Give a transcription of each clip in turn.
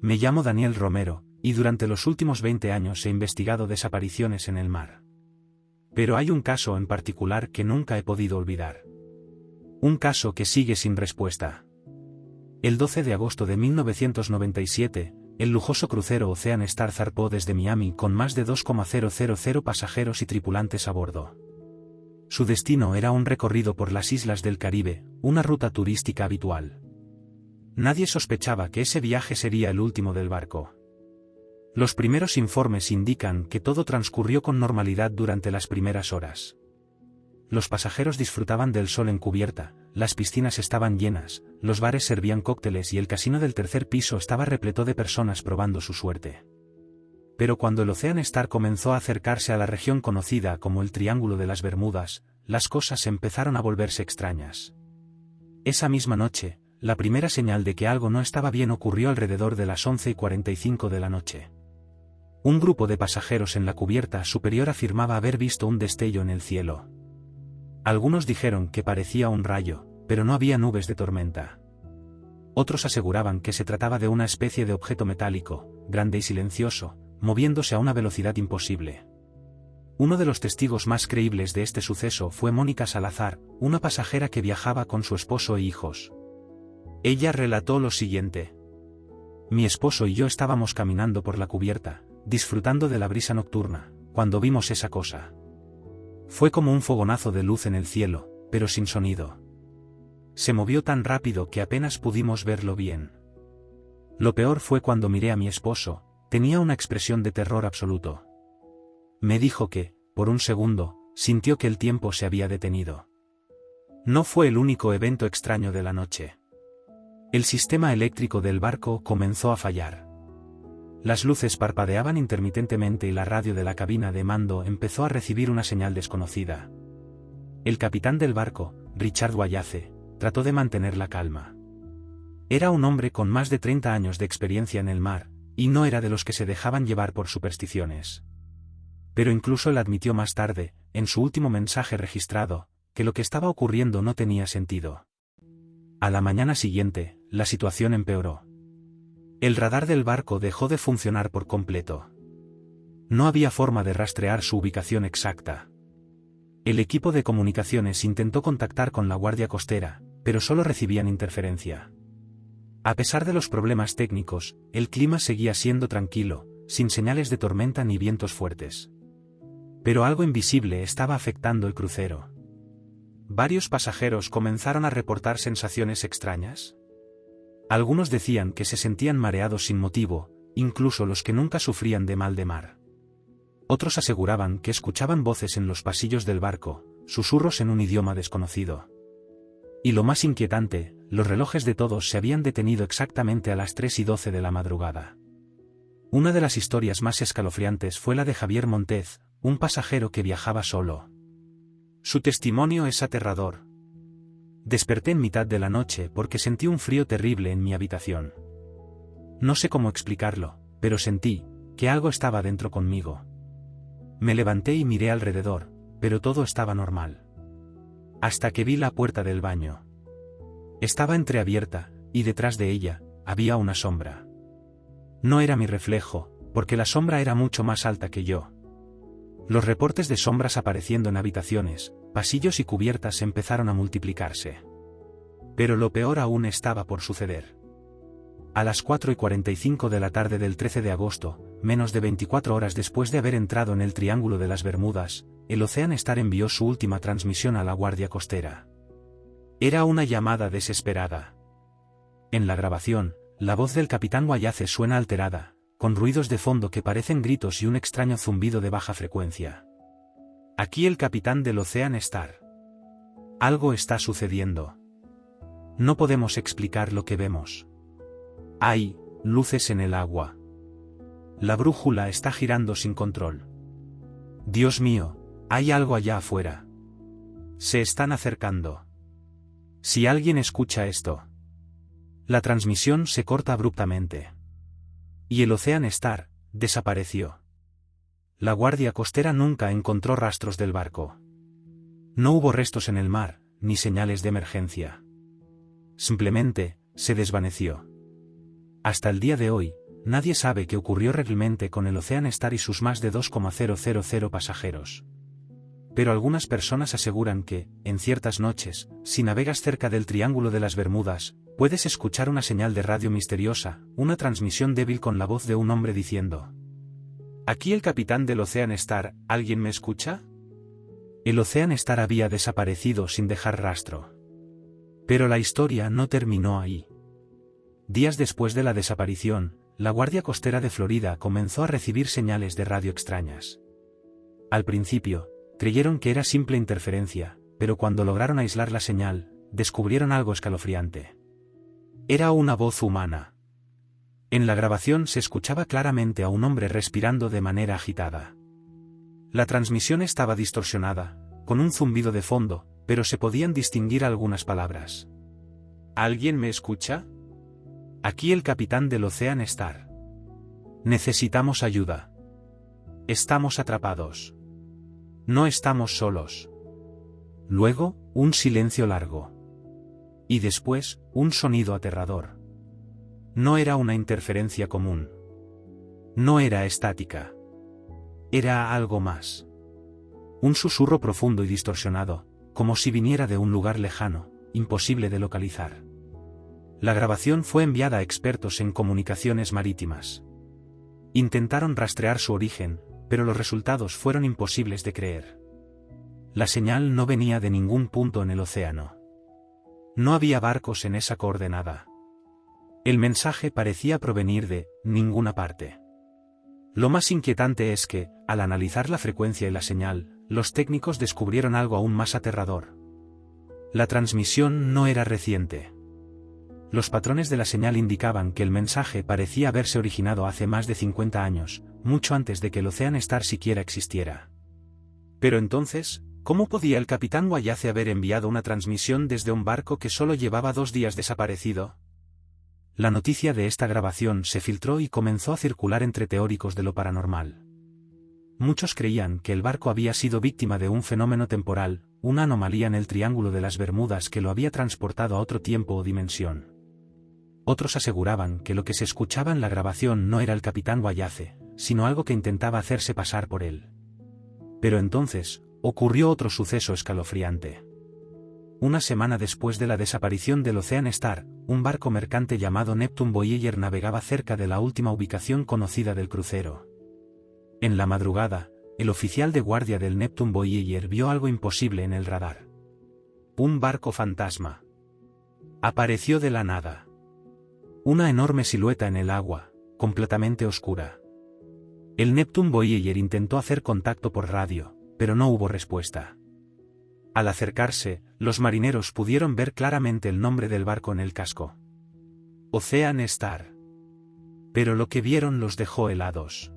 Me llamo Daniel Romero, y durante los últimos 20 años he investigado desapariciones en el mar. Pero hay un caso en particular que nunca he podido olvidar. Un caso que sigue sin respuesta. El 12 de agosto de 1997, el lujoso crucero Ocean Star zarpó desde Miami con más de 2,000 pasajeros y tripulantes a bordo. Su destino era un recorrido por las islas del Caribe, una ruta turística habitual. Nadie sospechaba que ese viaje sería el último del barco. Los primeros informes indican que todo transcurrió con normalidad durante las primeras horas. Los pasajeros disfrutaban del sol en cubierta, las piscinas estaban llenas, los bares servían cócteles y el casino del tercer piso estaba repleto de personas probando su suerte. Pero cuando el Ocean Star comenzó a acercarse a la región conocida como el Triángulo de las Bermudas, las cosas empezaron a volverse extrañas. Esa misma noche, la primera señal de que algo no estaba bien ocurrió alrededor de las 11:45 de la noche. Un grupo de pasajeros en la cubierta superior afirmaba haber visto un destello en el cielo. Algunos dijeron que parecía un rayo, pero no había nubes de tormenta. Otros aseguraban que se trataba de una especie de objeto metálico, grande y silencioso, moviéndose a una velocidad imposible. Uno de los testigos más creíbles de este suceso fue Mónica Salazar, una pasajera que viajaba con su esposo e hijos. Ella relató lo siguiente. Mi esposo y yo estábamos caminando por la cubierta, disfrutando de la brisa nocturna, cuando vimos esa cosa. Fue como un fogonazo de luz en el cielo, pero sin sonido. Se movió tan rápido que apenas pudimos verlo bien. Lo peor fue cuando miré a mi esposo, tenía una expresión de terror absoluto. Me dijo que, por un segundo, sintió que el tiempo se había detenido. No fue el único evento extraño de la noche. El sistema eléctrico del barco comenzó a fallar. Las luces parpadeaban intermitentemente y la radio de la cabina de mando empezó a recibir una señal desconocida. El capitán del barco, Richard Wallace, trató de mantener la calma. Era un hombre con más de 30 años de experiencia en el mar, y no era de los que se dejaban llevar por supersticiones. Pero incluso él admitió más tarde, en su último mensaje registrado, que lo que estaba ocurriendo no tenía sentido. A la mañana siguiente, la situación empeoró. El radar del barco dejó de funcionar por completo. No había forma de rastrear su ubicación exacta. El equipo de comunicaciones intentó contactar con la Guardia Costera, pero solo recibían interferencia. A pesar de los problemas técnicos, el clima seguía siendo tranquilo, sin señales de tormenta ni vientos fuertes. Pero algo invisible estaba afectando el crucero. Varios pasajeros comenzaron a reportar sensaciones extrañas. Algunos decían que se sentían mareados sin motivo, incluso los que nunca sufrían de mal de mar. Otros aseguraban que escuchaban voces en los pasillos del barco, susurros en un idioma desconocido. Y lo más inquietante, los relojes de todos se habían detenido exactamente a las 3:12 de la madrugada. Una de las historias más escalofriantes fue la de Javier Montez, un pasajero que viajaba solo. Su testimonio es aterrador. Desperté en mitad de la noche porque sentí un frío terrible en mi habitación. No sé cómo explicarlo, pero sentí que algo estaba dentro conmigo. Me levanté y miré alrededor, pero todo estaba normal. Hasta que vi la puerta del baño. Estaba entreabierta, y detrás de ella, había una sombra. No era mi reflejo, porque la sombra era mucho más alta que yo. Los reportes de sombras apareciendo en habitaciones, pasillos y cubiertas empezaron a multiplicarse. Pero lo peor aún estaba por suceder. A las 4:45 de la tarde del 13 de agosto, menos de 24 horas después de haber entrado en el Triángulo de las Bermudas, el Ocean Star envió su última transmisión a la Guardia Costera. Era una llamada desesperada. En la grabación, la voz del capitán Wallace suena alterada, con ruidos de fondo que parecen gritos y un extraño zumbido de baja frecuencia. Aquí el capitán del Ocean Star. Algo está sucediendo. No podemos explicar lo que vemos. Hay luces en el agua. La brújula está girando sin control. Dios mío, hay algo allá afuera. Se están acercando. Si alguien escucha esto. La transmisión se corta abruptamente. Y el Ocean Star desapareció. La Guardia Costera nunca encontró rastros del barco. No hubo restos en el mar, ni señales de emergencia. Simplemente, se desvaneció. Hasta el día de hoy, nadie sabe qué ocurrió realmente con el Ocean Star y sus más de 2,000 pasajeros. Pero algunas personas aseguran que, en ciertas noches, si navegas cerca del Triángulo de las Bermudas, puedes escuchar una señal de radio misteriosa, una transmisión débil con la voz de un hombre diciendo: «Aquí el capitán del Ocean Star, ¿alguien me escucha?». El Ocean Star había desaparecido sin dejar rastro. Pero la historia no terminó ahí. Días después de la desaparición, la Guardia Costera de Florida comenzó a recibir señales de radio extrañas. Al principio, creyeron que era simple interferencia, pero cuando lograron aislar la señal, descubrieron algo escalofriante. Era una voz humana. En la grabación se escuchaba claramente a un hombre respirando de manera agitada. La transmisión estaba distorsionada, con un zumbido de fondo, pero se podían distinguir algunas palabras. ¿Alguien me escucha? Aquí el capitán del Ocean Star. Necesitamos ayuda. Estamos atrapados. No estamos solos. Luego, un silencio largo. Y después, un sonido aterrador. No era una interferencia común. No era estática. Era algo más. Un susurro profundo y distorsionado, como si viniera de un lugar lejano, imposible de localizar. La grabación fue enviada a expertos en comunicaciones marítimas. Intentaron rastrear su origen, pero los resultados fueron imposibles de creer. La señal no venía de ningún punto en el océano. No había barcos en esa coordenada. El mensaje parecía provenir de ninguna parte. Lo más inquietante es que, al analizar la frecuencia y la señal, los técnicos descubrieron algo aún más aterrador. La transmisión no era reciente. Los patrones de la señal indicaban que el mensaje parecía haberse originado hace más de 50 años, mucho antes de que el Ocean Star siquiera existiera. Pero entonces, ¿cómo podía el capitán Wallace haber enviado una transmisión desde un barco que solo llevaba 2 días desaparecido? La noticia de esta grabación se filtró y comenzó a circular entre teóricos de lo paranormal. Muchos creían que el barco había sido víctima de un fenómeno temporal, una anomalía en el Triángulo de las Bermudas que lo había transportado a otro tiempo o dimensión. Otros aseguraban que lo que se escuchaba en la grabación no era el capitán Wallace, sino algo que intentaba hacerse pasar por él. Pero entonces, ocurrió otro suceso escalofriante. Una semana después de la desaparición del Ocean Star, un barco mercante llamado Neptune Voyager navegaba cerca de la última ubicación conocida del crucero. En la madrugada, el oficial de guardia del Neptune Voyager vio algo imposible en el radar. Un barco fantasma. Apareció de la nada. Una enorme silueta en el agua, completamente oscura. El Neptune Voyager intentó hacer contacto por radio, pero no hubo respuesta. Al acercarse, los marineros pudieron ver claramente el nombre del barco en el casco. Ocean Star. Pero lo que vieron los dejó helados.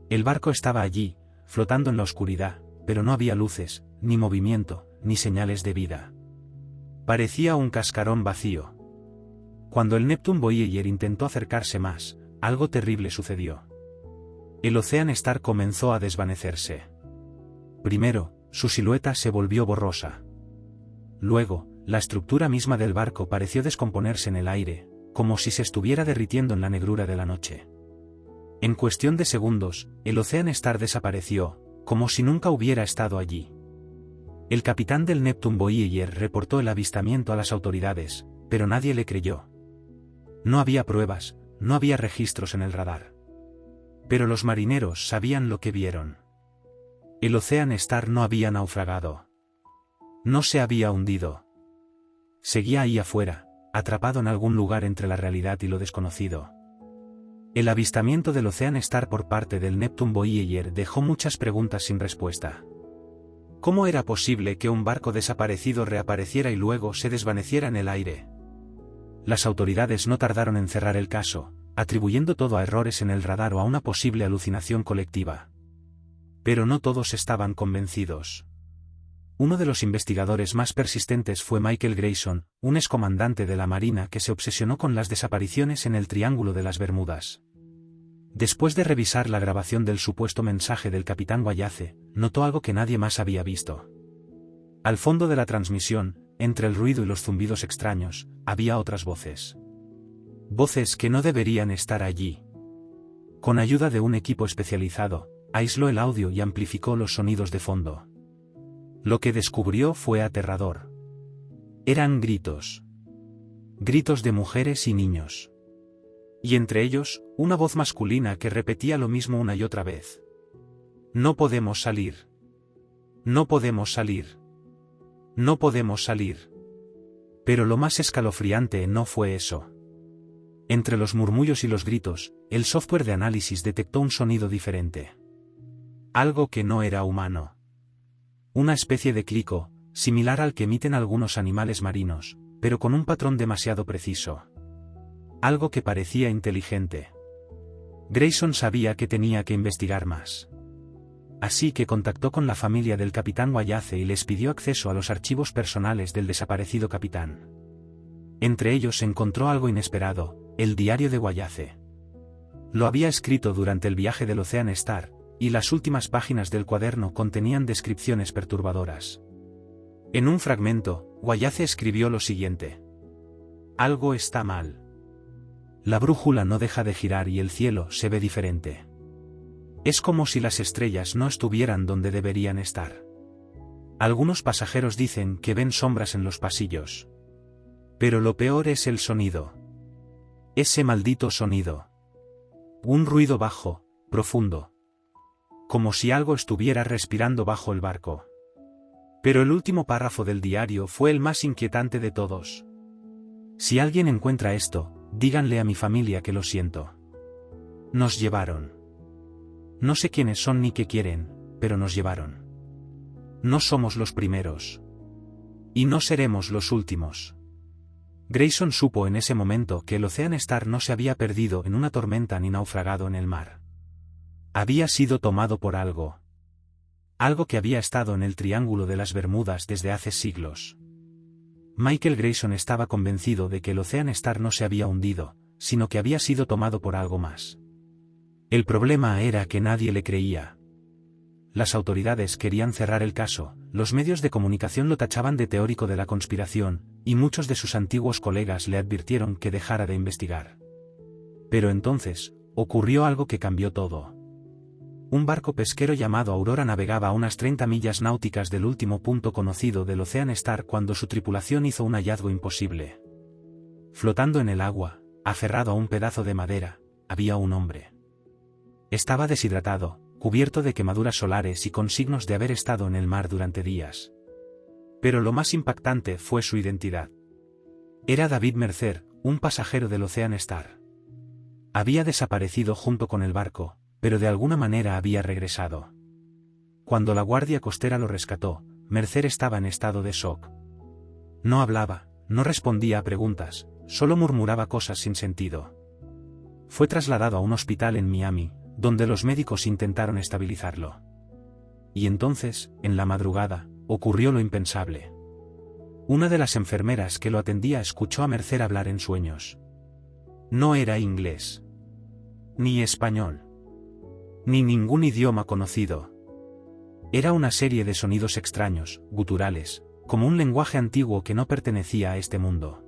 El barco estaba allí, flotando en la oscuridad, pero no había luces, ni movimiento, ni señales de vida. Parecía un cascarón vacío. Cuando el Neptune Voyager intentó acercarse más, algo terrible sucedió. El Ocean Star comenzó a desvanecerse. Primero, su silueta se volvió borrosa. Luego, la estructura misma del barco pareció descomponerse en el aire, como si se estuviera derritiendo en la negrura de la noche. En cuestión de segundos, el Ocean Star desapareció, como si nunca hubiera estado allí. El capitán del Neptune Voyager reportó el avistamiento a las autoridades, pero nadie le creyó. No había pruebas, no había registros en el radar. Pero los marineros sabían lo que vieron. El Ocean Star no había naufragado. No se había hundido. Seguía ahí afuera, atrapado en algún lugar entre la realidad y lo desconocido. El avistamiento del Ocean Star por parte del Neptune Voyager dejó muchas preguntas sin respuesta. ¿Cómo era posible que un barco desaparecido reapareciera y luego se desvaneciera en el aire? Las autoridades no tardaron en cerrar el caso, atribuyendo todo a errores en el radar o a una posible alucinación colectiva. Pero no todos estaban convencidos. Uno de los investigadores más persistentes fue Michael Grayson, un excomandante de la Marina que se obsesionó con las desapariciones en el Triángulo de las Bermudas. Después de revisar la grabación del supuesto mensaje del capitán Wallace, notó algo que nadie más había visto. Al fondo de la transmisión, entre el ruido y los zumbidos extraños, había otras voces. Voces que no deberían estar allí. Con ayuda de un equipo especializado, aisló el audio y amplificó los sonidos de fondo. Lo que descubrió fue aterrador. Eran gritos. Gritos de mujeres y niños. Y entre ellos, una voz masculina que repetía lo mismo una y otra vez. No podemos salir. No podemos salir. No podemos salir. Pero lo más escalofriante no fue eso. Entre los murmullos y los gritos, el software de análisis detectó un sonido diferente. Algo que no era humano. Una especie de clico, similar al que emiten algunos animales marinos, pero con un patrón demasiado preciso. Algo que parecía inteligente. Grayson sabía que tenía que investigar más. Así que contactó con la familia del capitán Wallace y les pidió acceso a los archivos personales del desaparecido capitán. Entre ellos encontró algo inesperado, el diario de Wallace. Lo había escrito durante el viaje del Ocean Star, y las últimas páginas del cuaderno contenían descripciones perturbadoras. En un fragmento, Wallace escribió lo siguiente. Algo está mal. La brújula no deja de girar y el cielo se ve diferente. Es como si las estrellas no estuvieran donde deberían estar. Algunos pasajeros dicen que ven sombras en los pasillos. Pero lo peor es el sonido. Ese maldito sonido. Un ruido bajo, profundo. Como si algo estuviera respirando bajo el barco. Pero el último párrafo del diario fue el más inquietante de todos. Si alguien encuentra esto, díganle a mi familia que lo siento. Nos llevaron. No sé quiénes son ni qué quieren, pero nos llevaron. No somos los primeros. Y no seremos los últimos. Grayson supo en ese momento que el Ocean Star no se había perdido en una tormenta ni naufragado en el mar. Había sido tomado por algo. Algo que había estado en el Triángulo de las Bermudas desde hace siglos. Michael Grayson estaba convencido de que el Ocean Star no se había hundido, sino que había sido tomado por algo más. El problema era que nadie le creía. Las autoridades querían cerrar el caso, los medios de comunicación lo tachaban de teórico de la conspiración, y muchos de sus antiguos colegas le advirtieron que dejara de investigar. Pero entonces, ocurrió algo que cambió todo. Un barco pesquero llamado Aurora navegaba a unas 30 millas náuticas del último punto conocido del Ocean Star cuando su tripulación hizo un hallazgo imposible. Flotando en el agua, aferrado a un pedazo de madera, había un hombre. Estaba deshidratado, cubierto de quemaduras solares y con signos de haber estado en el mar durante días. Pero lo más impactante fue su identidad. Era David Mercer, un pasajero del Ocean Star. Había desaparecido junto con el barco, pero de alguna manera había regresado. Cuando la guardia costera lo rescató, Mercer estaba en estado de shock. No hablaba, no respondía a preguntas, solo murmuraba cosas sin sentido. Fue trasladado a un hospital en Miami, donde los médicos intentaron estabilizarlo. Y entonces, en la madrugada, ocurrió lo impensable. Una de las enfermeras que lo atendía escuchó a Mercer hablar en sueños. No era inglés. Ni español. Ni ningún idioma conocido. Era una serie de sonidos extraños, guturales, como un lenguaje antiguo que no pertenecía a este mundo.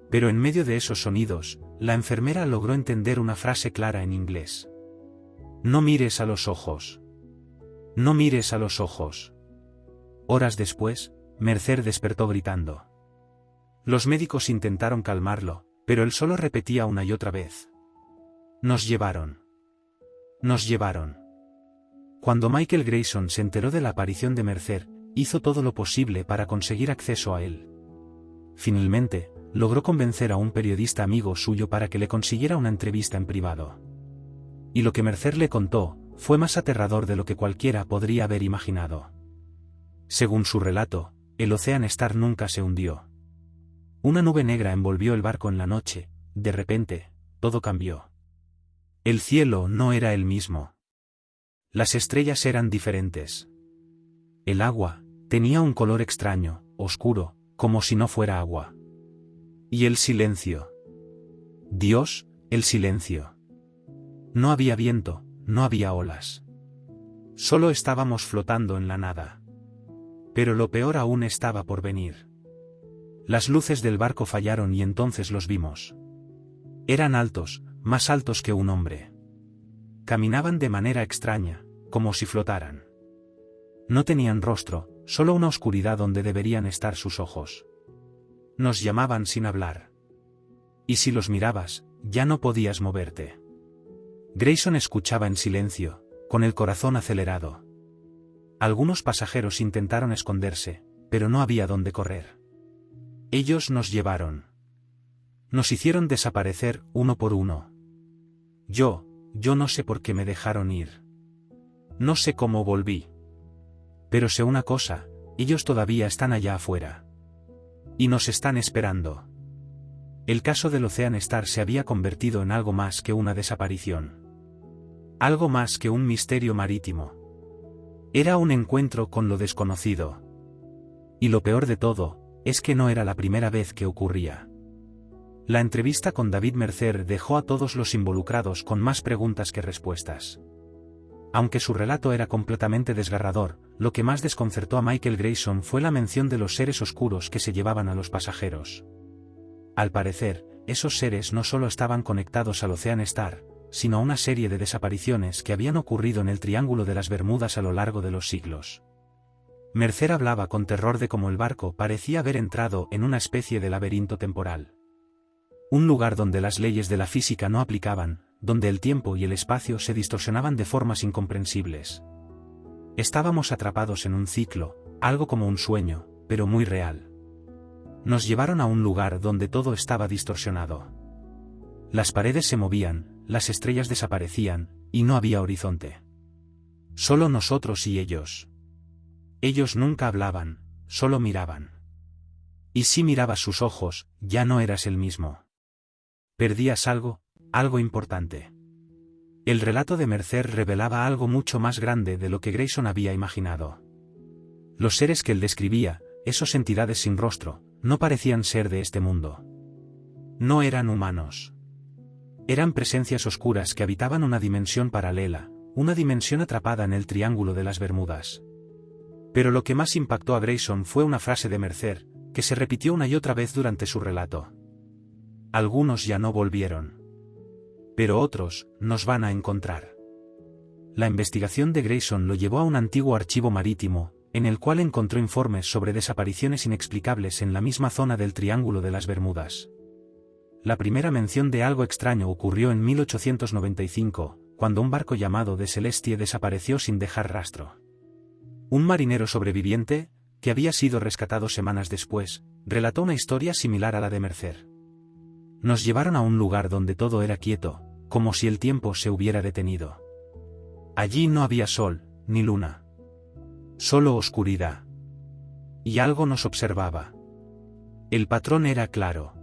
Pero en medio de esos sonidos, la enfermera logró entender una frase clara en inglés. No mires a los ojos. No mires a los ojos. Horas después, Mercer despertó gritando. Los médicos intentaron calmarlo, pero él solo repetía una y otra vez. Nos llevaron. Nos llevaron. Cuando Michael Grayson se enteró de la aparición de Mercer, hizo todo lo posible para conseguir acceso a él. Finalmente, logró convencer a un periodista amigo suyo para que le consiguiera una entrevista en privado. Y lo que Mercer le contó, fue más aterrador de lo que cualquiera podría haber imaginado. Según su relato, el Ocean Star nunca se hundió. Una nube negra envolvió el barco en la noche, de repente, todo cambió. El cielo no era el mismo. Las estrellas eran diferentes. El agua tenía un color extraño, oscuro, como si no fuera agua. Y el silencio. Dios, el silencio. No había viento, no había olas. Solo estábamos flotando en la nada. Pero lo peor aún estaba por venir. Las luces del barco fallaron y entonces los vimos. Eran altos, más altos que un hombre. caminaban de manera extraña, como si flotaran. No tenían rostro, solo una oscuridad donde deberían estar sus ojos. Nos llamaban sin hablar. Y si los mirabas, ya no podías moverte. Grayson escuchaba en silencio, con el corazón acelerado. Algunos pasajeros intentaron esconderse, pero no había dónde correr. Ellos nos llevaron. Nos hicieron desaparecer uno por uno. Yo no sé por qué me dejaron ir. No sé cómo volví. Pero sé una cosa, ellos todavía están allá afuera. Y nos están esperando. El caso del Ocean Star se había convertido en algo más que una desaparición. Algo más que un misterio marítimo. Era un encuentro con lo desconocido. Y lo peor de todo, es que no era la primera vez que ocurría. La entrevista con David Mercer dejó a todos los involucrados con más preguntas que respuestas. Aunque su relato era completamente desgarrador, lo que más desconcertó a Michael Grayson fue la mención de los seres oscuros que se llevaban a los pasajeros. Al parecer, esos seres no solo estaban conectados al Ocean Star, sino a una serie de desapariciones que habían ocurrido en el Triángulo de las Bermudas a lo largo de los siglos. Mercer hablaba con terror de cómo el barco parecía haber entrado en una especie de laberinto temporal. Un lugar donde las leyes de la física no aplicaban, donde el tiempo y el espacio se distorsionaban de formas incomprensibles. Estábamos atrapados en un ciclo, algo como un sueño, pero muy real. Nos llevaron a un lugar donde todo estaba distorsionado. Las paredes se movían, las estrellas desaparecían, y no había horizonte. Solo nosotros y ellos. Ellos nunca hablaban, solo miraban. Y si mirabas sus ojos, ya no eras el mismo. Perdías algo importante. El relato de Mercer revelaba algo mucho más grande de lo que Grayson había imaginado. Los seres que él describía, esas entidades sin rostro, no parecían ser de este mundo. No eran humanos. Eran presencias oscuras que habitaban una dimensión paralela, una dimensión atrapada en el Triángulo de las Bermudas. Pero lo que más impactó a Grayson fue una frase de Mercer, que se repitió una y otra vez durante su relato. Algunos ya no volvieron. Pero otros, nos van a encontrar. La investigación de Grayson lo llevó a un antiguo archivo marítimo, en el cual encontró informes sobre desapariciones inexplicables en la misma zona del Triángulo de las Bermudas. La primera mención de algo extraño ocurrió en 1895, cuando un barco llamado The Celestie desapareció sin dejar rastro. Un marinero sobreviviente, que había sido rescatado semanas después, relató una historia similar a la de Mercer. Nos llevaron a un lugar donde todo era quieto, como si el tiempo se hubiera detenido. Allí no había sol, ni luna. Solo oscuridad. Y algo nos observaba. El patrón era claro.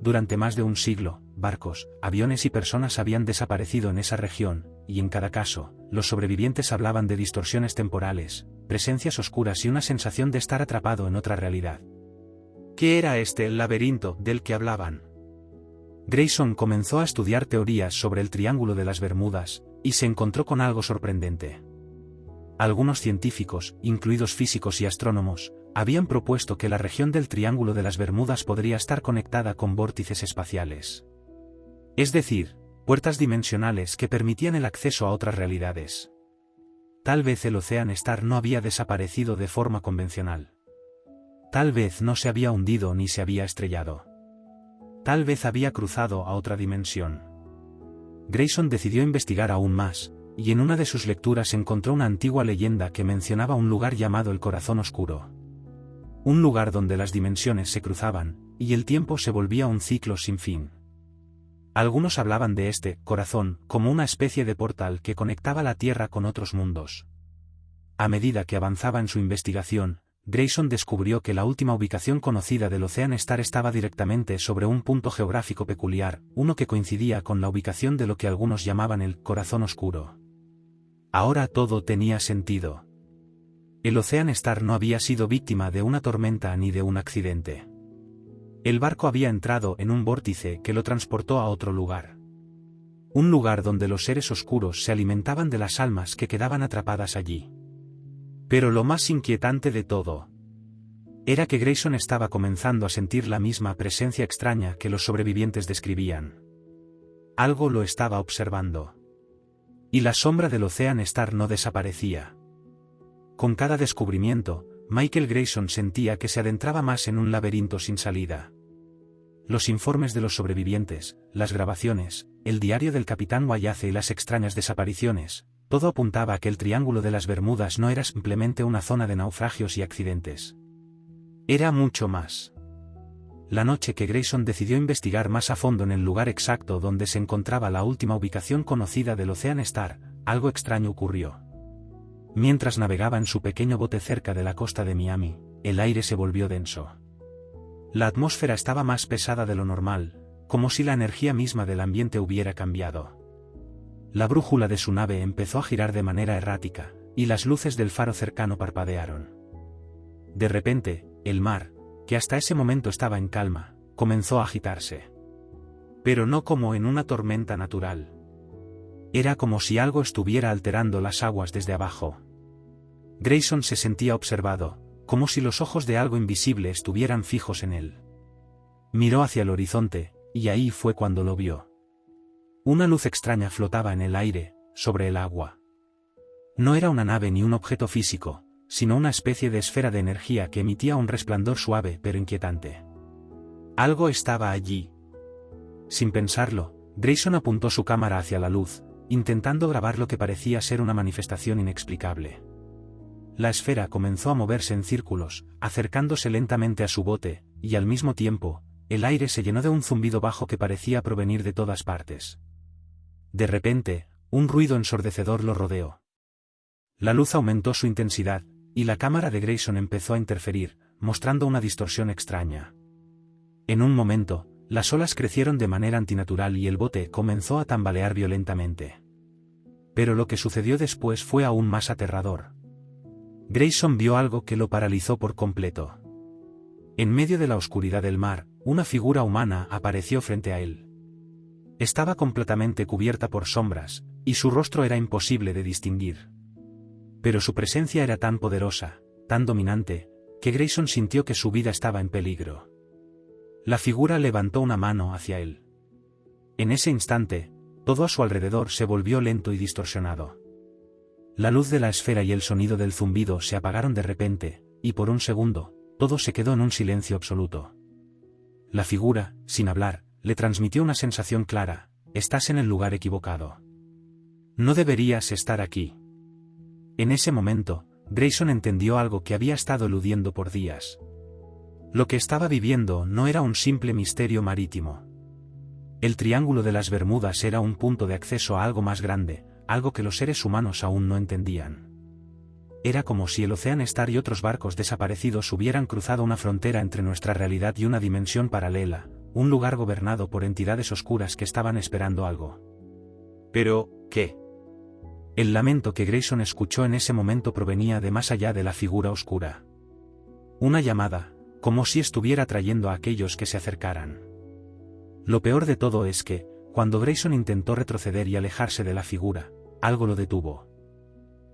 Durante más de un siglo, barcos, aviones y personas habían desaparecido en esa región, y en cada caso, los sobrevivientes hablaban de distorsiones temporales, presencias oscuras y una sensación de estar atrapado en otra realidad. ¿Qué era el laberinto del que hablaban? Grayson comenzó a estudiar teorías sobre el Triángulo de las Bermudas, y se encontró con algo sorprendente. Algunos científicos, incluidos físicos y astrónomos, habían propuesto que la región del Triángulo de las Bermudas podría estar conectada con vórtices espaciales. Es decir, puertas dimensionales que permitían el acceso a otras realidades. Tal vez el Ocean Star no había desaparecido de forma convencional. Tal vez no se había hundido ni se había estrellado. Tal vez había cruzado a otra dimensión. Grayson decidió investigar aún más, y en una de sus lecturas encontró una antigua leyenda que mencionaba un lugar llamado el Corazón Oscuro. Un lugar donde las dimensiones se cruzaban, y el tiempo se volvía un ciclo sin fin. Algunos hablaban de este corazón como una especie de portal que conectaba la Tierra con otros mundos. A medida que avanzaba en su investigación, Grayson descubrió que la última ubicación conocida del Ocean Star estaba directamente sobre un punto geográfico peculiar, uno que coincidía con la ubicación de lo que algunos llamaban el Corazón Oscuro. Ahora todo tenía sentido. El Ocean Star no había sido víctima de una tormenta ni de un accidente. El barco había entrado en un vórtice que lo transportó a otro lugar. Un lugar donde los seres oscuros se alimentaban de las almas que quedaban atrapadas allí. Pero lo más inquietante de todo era que Grayson estaba comenzando a sentir la misma presencia extraña que los sobrevivientes describían. Algo lo estaba observando. Y la sombra del Ocean Star no desaparecía. Con cada descubrimiento, Michael Grayson sentía que se adentraba más en un laberinto sin salida. Los informes de los sobrevivientes, las grabaciones, el diario del capitán Wallace y las extrañas desapariciones, todo apuntaba a que el Triángulo de las Bermudas no era simplemente una zona de naufragios y accidentes. Era mucho más. La noche que Grayson decidió investigar más a fondo en el lugar exacto donde se encontraba la última ubicación conocida del Ocean Star, algo extraño ocurrió. Mientras navegaba en su pequeño bote cerca de la costa de Miami, el aire se volvió denso. La atmósfera estaba más pesada de lo normal, como si la energía misma del ambiente hubiera cambiado. La brújula de su nave empezó a girar de manera errática, y las luces del faro cercano parpadearon. De repente, el mar, que hasta ese momento estaba en calma, comenzó a agitarse. Pero no como en una tormenta natural. Era como si algo estuviera alterando las aguas desde abajo. Grayson se sentía observado, como si los ojos de algo invisible estuvieran fijos en él. Miró hacia el horizonte, y ahí fue cuando lo vio. Una luz extraña flotaba en el aire, sobre el agua. No era una nave ni un objeto físico, sino una especie de esfera de energía que emitía un resplandor suave pero inquietante. Algo estaba allí. Sin pensarlo, Grayson apuntó su cámara hacia la luz, intentando grabar lo que parecía ser una manifestación inexplicable. La esfera comenzó a moverse en círculos, acercándose lentamente a su bote, y al mismo tiempo, el aire se llenó de un zumbido bajo que parecía provenir de todas partes. De repente, un ruido ensordecedor lo rodeó. La luz aumentó su intensidad, y la cámara de Grayson empezó a interferir, mostrando una distorsión extraña. En un momento, las olas crecieron de manera antinatural y el bote comenzó a tambalear violentamente. Pero lo que sucedió después fue aún más aterrador. Grayson vio algo que lo paralizó por completo. En medio de la oscuridad del mar, una figura humana apareció frente a él. Estaba completamente cubierta por sombras, y su rostro era imposible de distinguir. Pero su presencia era tan poderosa, tan dominante, que Grayson sintió que su vida estaba en peligro. La figura levantó una mano hacia él. En ese instante, todo a su alrededor se volvió lento y distorsionado. La luz de la esfera y el sonido del zumbido se apagaron de repente, y por un segundo, todo se quedó en un silencio absoluto. La figura, sin hablar, le transmitió una sensación clara: estás en el lugar equivocado. No deberías estar aquí. En ese momento, Grayson entendió algo que había estado eludiendo por días. Lo que estaba viviendo no era un simple misterio marítimo. El Triángulo de las Bermudas era un punto de acceso a algo más grande, algo que los seres humanos aún no entendían. Era como si el Ocean Star y otros barcos desaparecidos hubieran cruzado una frontera entre nuestra realidad y una dimensión paralela, un lugar gobernado por entidades oscuras que estaban esperando algo. ¿Pero qué? El lamento que Grayson escuchó en ese momento provenía de más allá de la figura oscura. Una llamada, como si estuviera trayendo a aquellos que se acercaran. Lo peor de todo es que, cuando Grayson intentó retroceder y alejarse de la figura, algo lo detuvo.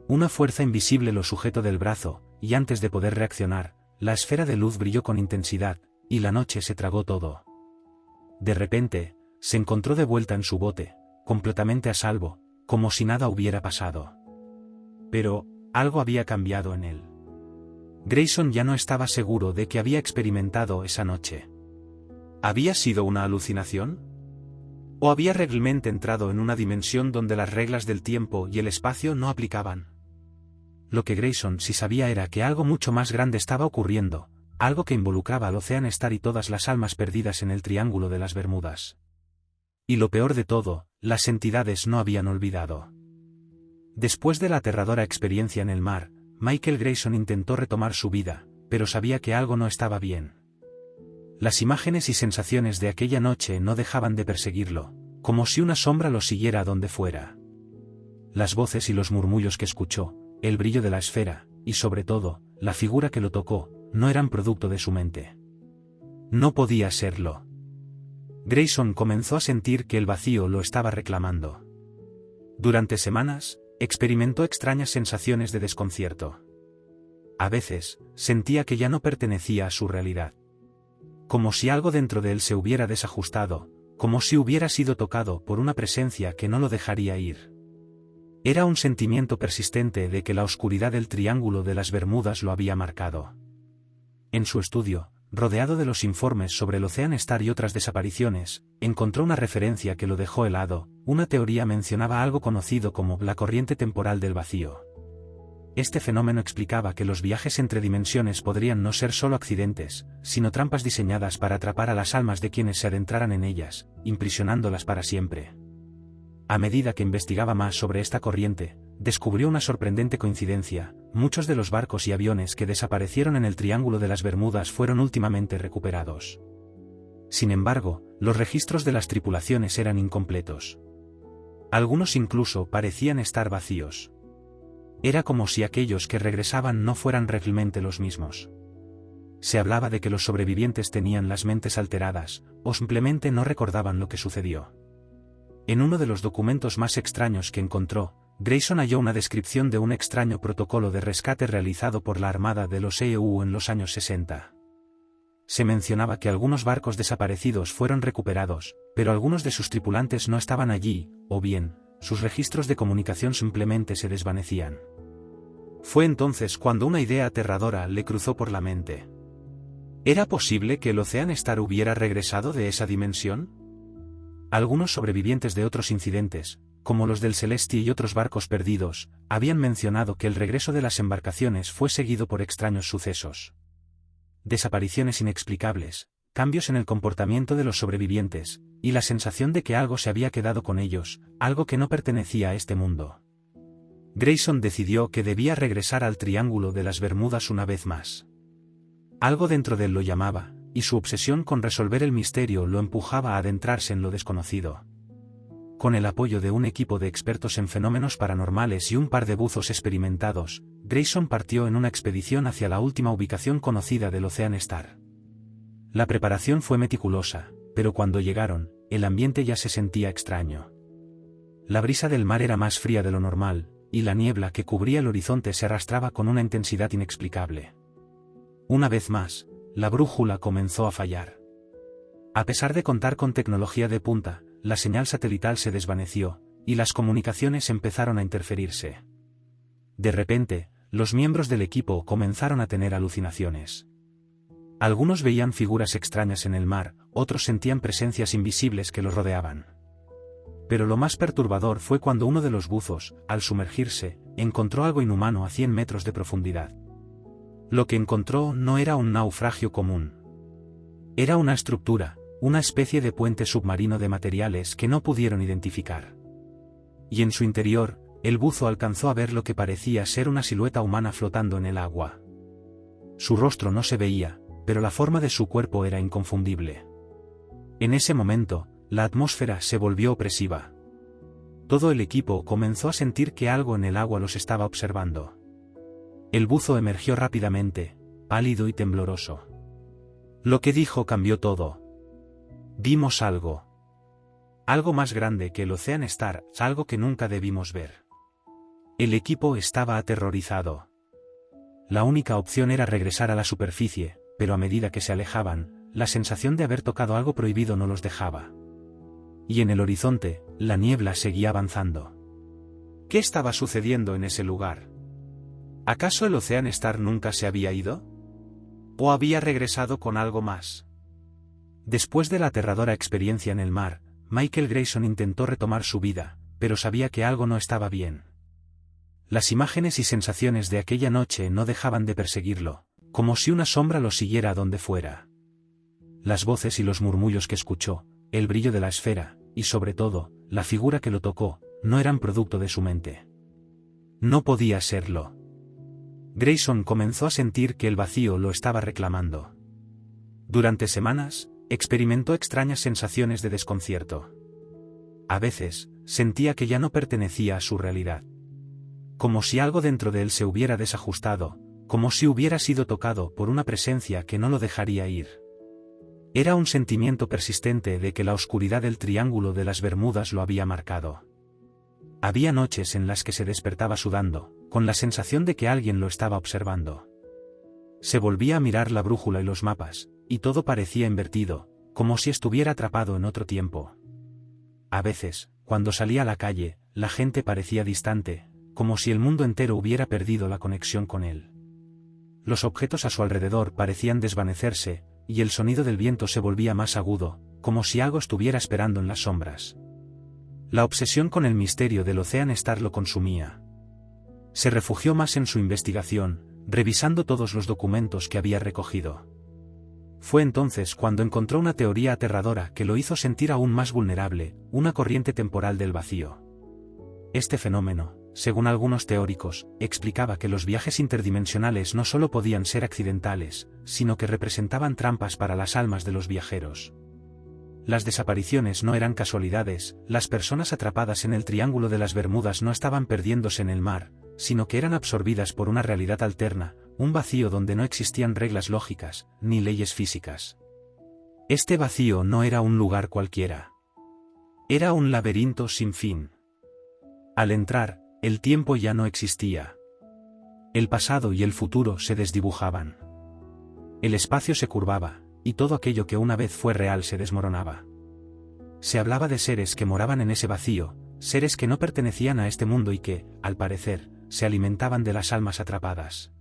Una fuerza invisible lo sujetó del brazo, y antes de poder reaccionar, la esfera de luz brilló con intensidad, y la noche se tragó todo. De repente, se encontró de vuelta en su bote, completamente a salvo, como si nada hubiera pasado. Pero, algo había cambiado en él. Grayson ya no estaba seguro de que había experimentado esa noche. ¿Había sido una alucinación? ¿O había realmente entrado en una dimensión donde las reglas del tiempo y el espacio no aplicaban? Lo que Grayson sí sabía era que algo mucho más grande estaba ocurriendo, algo que involucraba al Ocean Star y todas las almas perdidas en el Triángulo de las Bermudas. Y lo peor de todo, las entidades no habían olvidado. Después de la aterradora experiencia en el mar, Michael Grayson intentó retomar su vida, pero sabía que algo no estaba bien. Las imágenes y sensaciones de aquella noche no dejaban de perseguirlo, como si una sombra lo siguiera a donde fuera. Las voces y los murmullos que escuchó, el brillo de la esfera, y sobre todo, la figura que lo tocó, no eran producto de su mente. No podía serlo. Grayson comenzó a sentir que el vacío lo estaba reclamando. Durante semanas, experimentó extrañas sensaciones de desconcierto. A veces, sentía que ya no pertenecía a su realidad. Como si algo dentro de él se hubiera desajustado, como si hubiera sido tocado por una presencia que no lo dejaría ir. Era un sentimiento persistente de que la oscuridad del Triángulo de las Bermudas lo había marcado. En su estudio, rodeado de los informes sobre el Ocean Star y otras desapariciones, encontró una referencia que lo dejó helado. Una teoría mencionaba algo conocido como la corriente temporal del vacío. Este fenómeno explicaba que los viajes entre dimensiones podrían no ser solo accidentes, sino trampas diseñadas para atrapar a las almas de quienes se adentraran en ellas, imprisionándolas para siempre. A medida que investigaba más sobre esta corriente, descubrió una sorprendente coincidencia: muchos de los barcos y aviones que desaparecieron en el Triángulo de las Bermudas fueron últimamente recuperados. Sin embargo, los registros de las tripulaciones eran incompletos. Algunos incluso parecían estar vacíos. Era como si aquellos que regresaban no fueran realmente los mismos. Se hablaba de que los sobrevivientes tenían las mentes alteradas, o simplemente no recordaban lo que sucedió. En uno de los documentos más extraños que encontró, Grayson halló una descripción de un extraño protocolo de rescate realizado por la Armada de los EU en los años 60. Se mencionaba que algunos barcos desaparecidos fueron recuperados, pero algunos de sus tripulantes no estaban allí, o bien, sus registros de comunicación simplemente se desvanecían. Fue entonces cuando una idea aterradora le cruzó por la mente. ¿Era posible que el Ocean Star hubiera regresado de esa dimensión? Algunos sobrevivientes de otros incidentes, como los del Celestia y otros barcos perdidos, habían mencionado que el regreso de las embarcaciones fue seguido por extraños sucesos. Desapariciones inexplicables, cambios en el comportamiento de los sobrevivientes, y la sensación de que algo se había quedado con ellos, algo que no pertenecía a este mundo. Grayson decidió que debía regresar al Triángulo de las Bermudas una vez más. Algo dentro de él lo llamaba, y su obsesión con resolver el misterio lo empujaba a adentrarse en lo desconocido. Con el apoyo de un equipo de expertos en fenómenos paranormales y un par de buzos experimentados, Grayson partió en una expedición hacia la última ubicación conocida del Ocean Star. La preparación fue meticulosa, pero cuando llegaron, el ambiente ya se sentía extraño. La brisa del mar era más fría de lo normal, y la niebla que cubría el horizonte se arrastraba con una intensidad inexplicable. Una vez más, la brújula comenzó a fallar. A pesar de contar con tecnología de punta, la señal satelital se desvaneció, y las comunicaciones empezaron a interferirse. De repente, los miembros del equipo comenzaron a tener alucinaciones. Algunos veían figuras extrañas en el mar, otros sentían presencias invisibles que los rodeaban. Pero lo más perturbador fue cuando uno de los buzos, al sumergirse, encontró algo inhumano a 100 metros de profundidad. Lo que encontró no era un naufragio común. Era una estructura, una especie de puente submarino de materiales que no pudieron identificar. Y en su interior, el buzo alcanzó a ver lo que parecía ser una silueta humana flotando en el agua. Su rostro no se veía, pero la forma de su cuerpo era inconfundible. En ese momento, la atmósfera se volvió opresiva. Todo el equipo comenzó a sentir que algo en el agua los estaba observando. El buzo emergió rápidamente, pálido y tembloroso. Lo que dijo cambió todo. Vimos algo. Algo más grande que el Ocean Star, algo que nunca debimos ver. El equipo estaba aterrorizado. La única opción era regresar a la superficie, pero a medida que se alejaban, la sensación de haber tocado algo prohibido no los dejaba. Y en el horizonte, la niebla seguía avanzando. ¿Qué estaba sucediendo en ese lugar? ¿Acaso el Ocean Star nunca se había ido? ¿O había regresado con algo más? Después de la aterradora experiencia en el mar, Michael Grayson intentó retomar su vida, pero sabía que algo no estaba bien. Las imágenes y sensaciones de aquella noche no dejaban de perseguirlo, como si una sombra lo siguiera a donde fuera. Las voces y los murmullos que escuchó, el brillo de la esfera, y sobre todo, la figura que lo tocó, no eran producto de su mente. No podía serlo. Grayson comenzó a sentir que el vacío lo estaba reclamando. Durante semanas, experimentó extrañas sensaciones de desconcierto. A veces, sentía que ya no pertenecía a su realidad. Como si algo dentro de él se hubiera desajustado, como si hubiera sido tocado por una presencia que no lo dejaría ir. Era un sentimiento persistente de que la oscuridad del Triángulo de las Bermudas lo había marcado. Había noches en las que se despertaba sudando, con la sensación de que alguien lo estaba observando. Se volvía a mirar la brújula y los mapas, y todo parecía invertido, como si estuviera atrapado en otro tiempo. A veces, cuando salía a la calle, la gente parecía distante, como si el mundo entero hubiera perdido la conexión con él. Los objetos a su alrededor parecían desvanecerse, y el sonido del viento se volvía más agudo, como si algo estuviera esperando en las sombras. La obsesión con el misterio del Ocean Star lo consumía. Se refugió más en su investigación, revisando todos los documentos que había recogido. Fue entonces cuando encontró una teoría aterradora que lo hizo sentir aún más vulnerable, una corriente temporal del vacío. Este fenómeno, según algunos teóricos, explicaba que los viajes interdimensionales no solo podían ser accidentales, sino que representaban trampas para las almas de los viajeros. Las desapariciones no eran casualidades, las personas atrapadas en el Triángulo de las Bermudas no estaban perdiéndose en el mar, sino que eran absorbidas por una realidad alterna, un vacío donde no existían reglas lógicas, ni leyes físicas. Este vacío no era un lugar cualquiera. Era un laberinto sin fin. Al entrar, el tiempo ya no existía. El pasado y el futuro se desdibujaban. El espacio se curvaba, y todo aquello que una vez fue real se desmoronaba. Se hablaba de seres que moraban en ese vacío, seres que no pertenecían a este mundo y que, al parecer, se alimentaban de las almas atrapadas.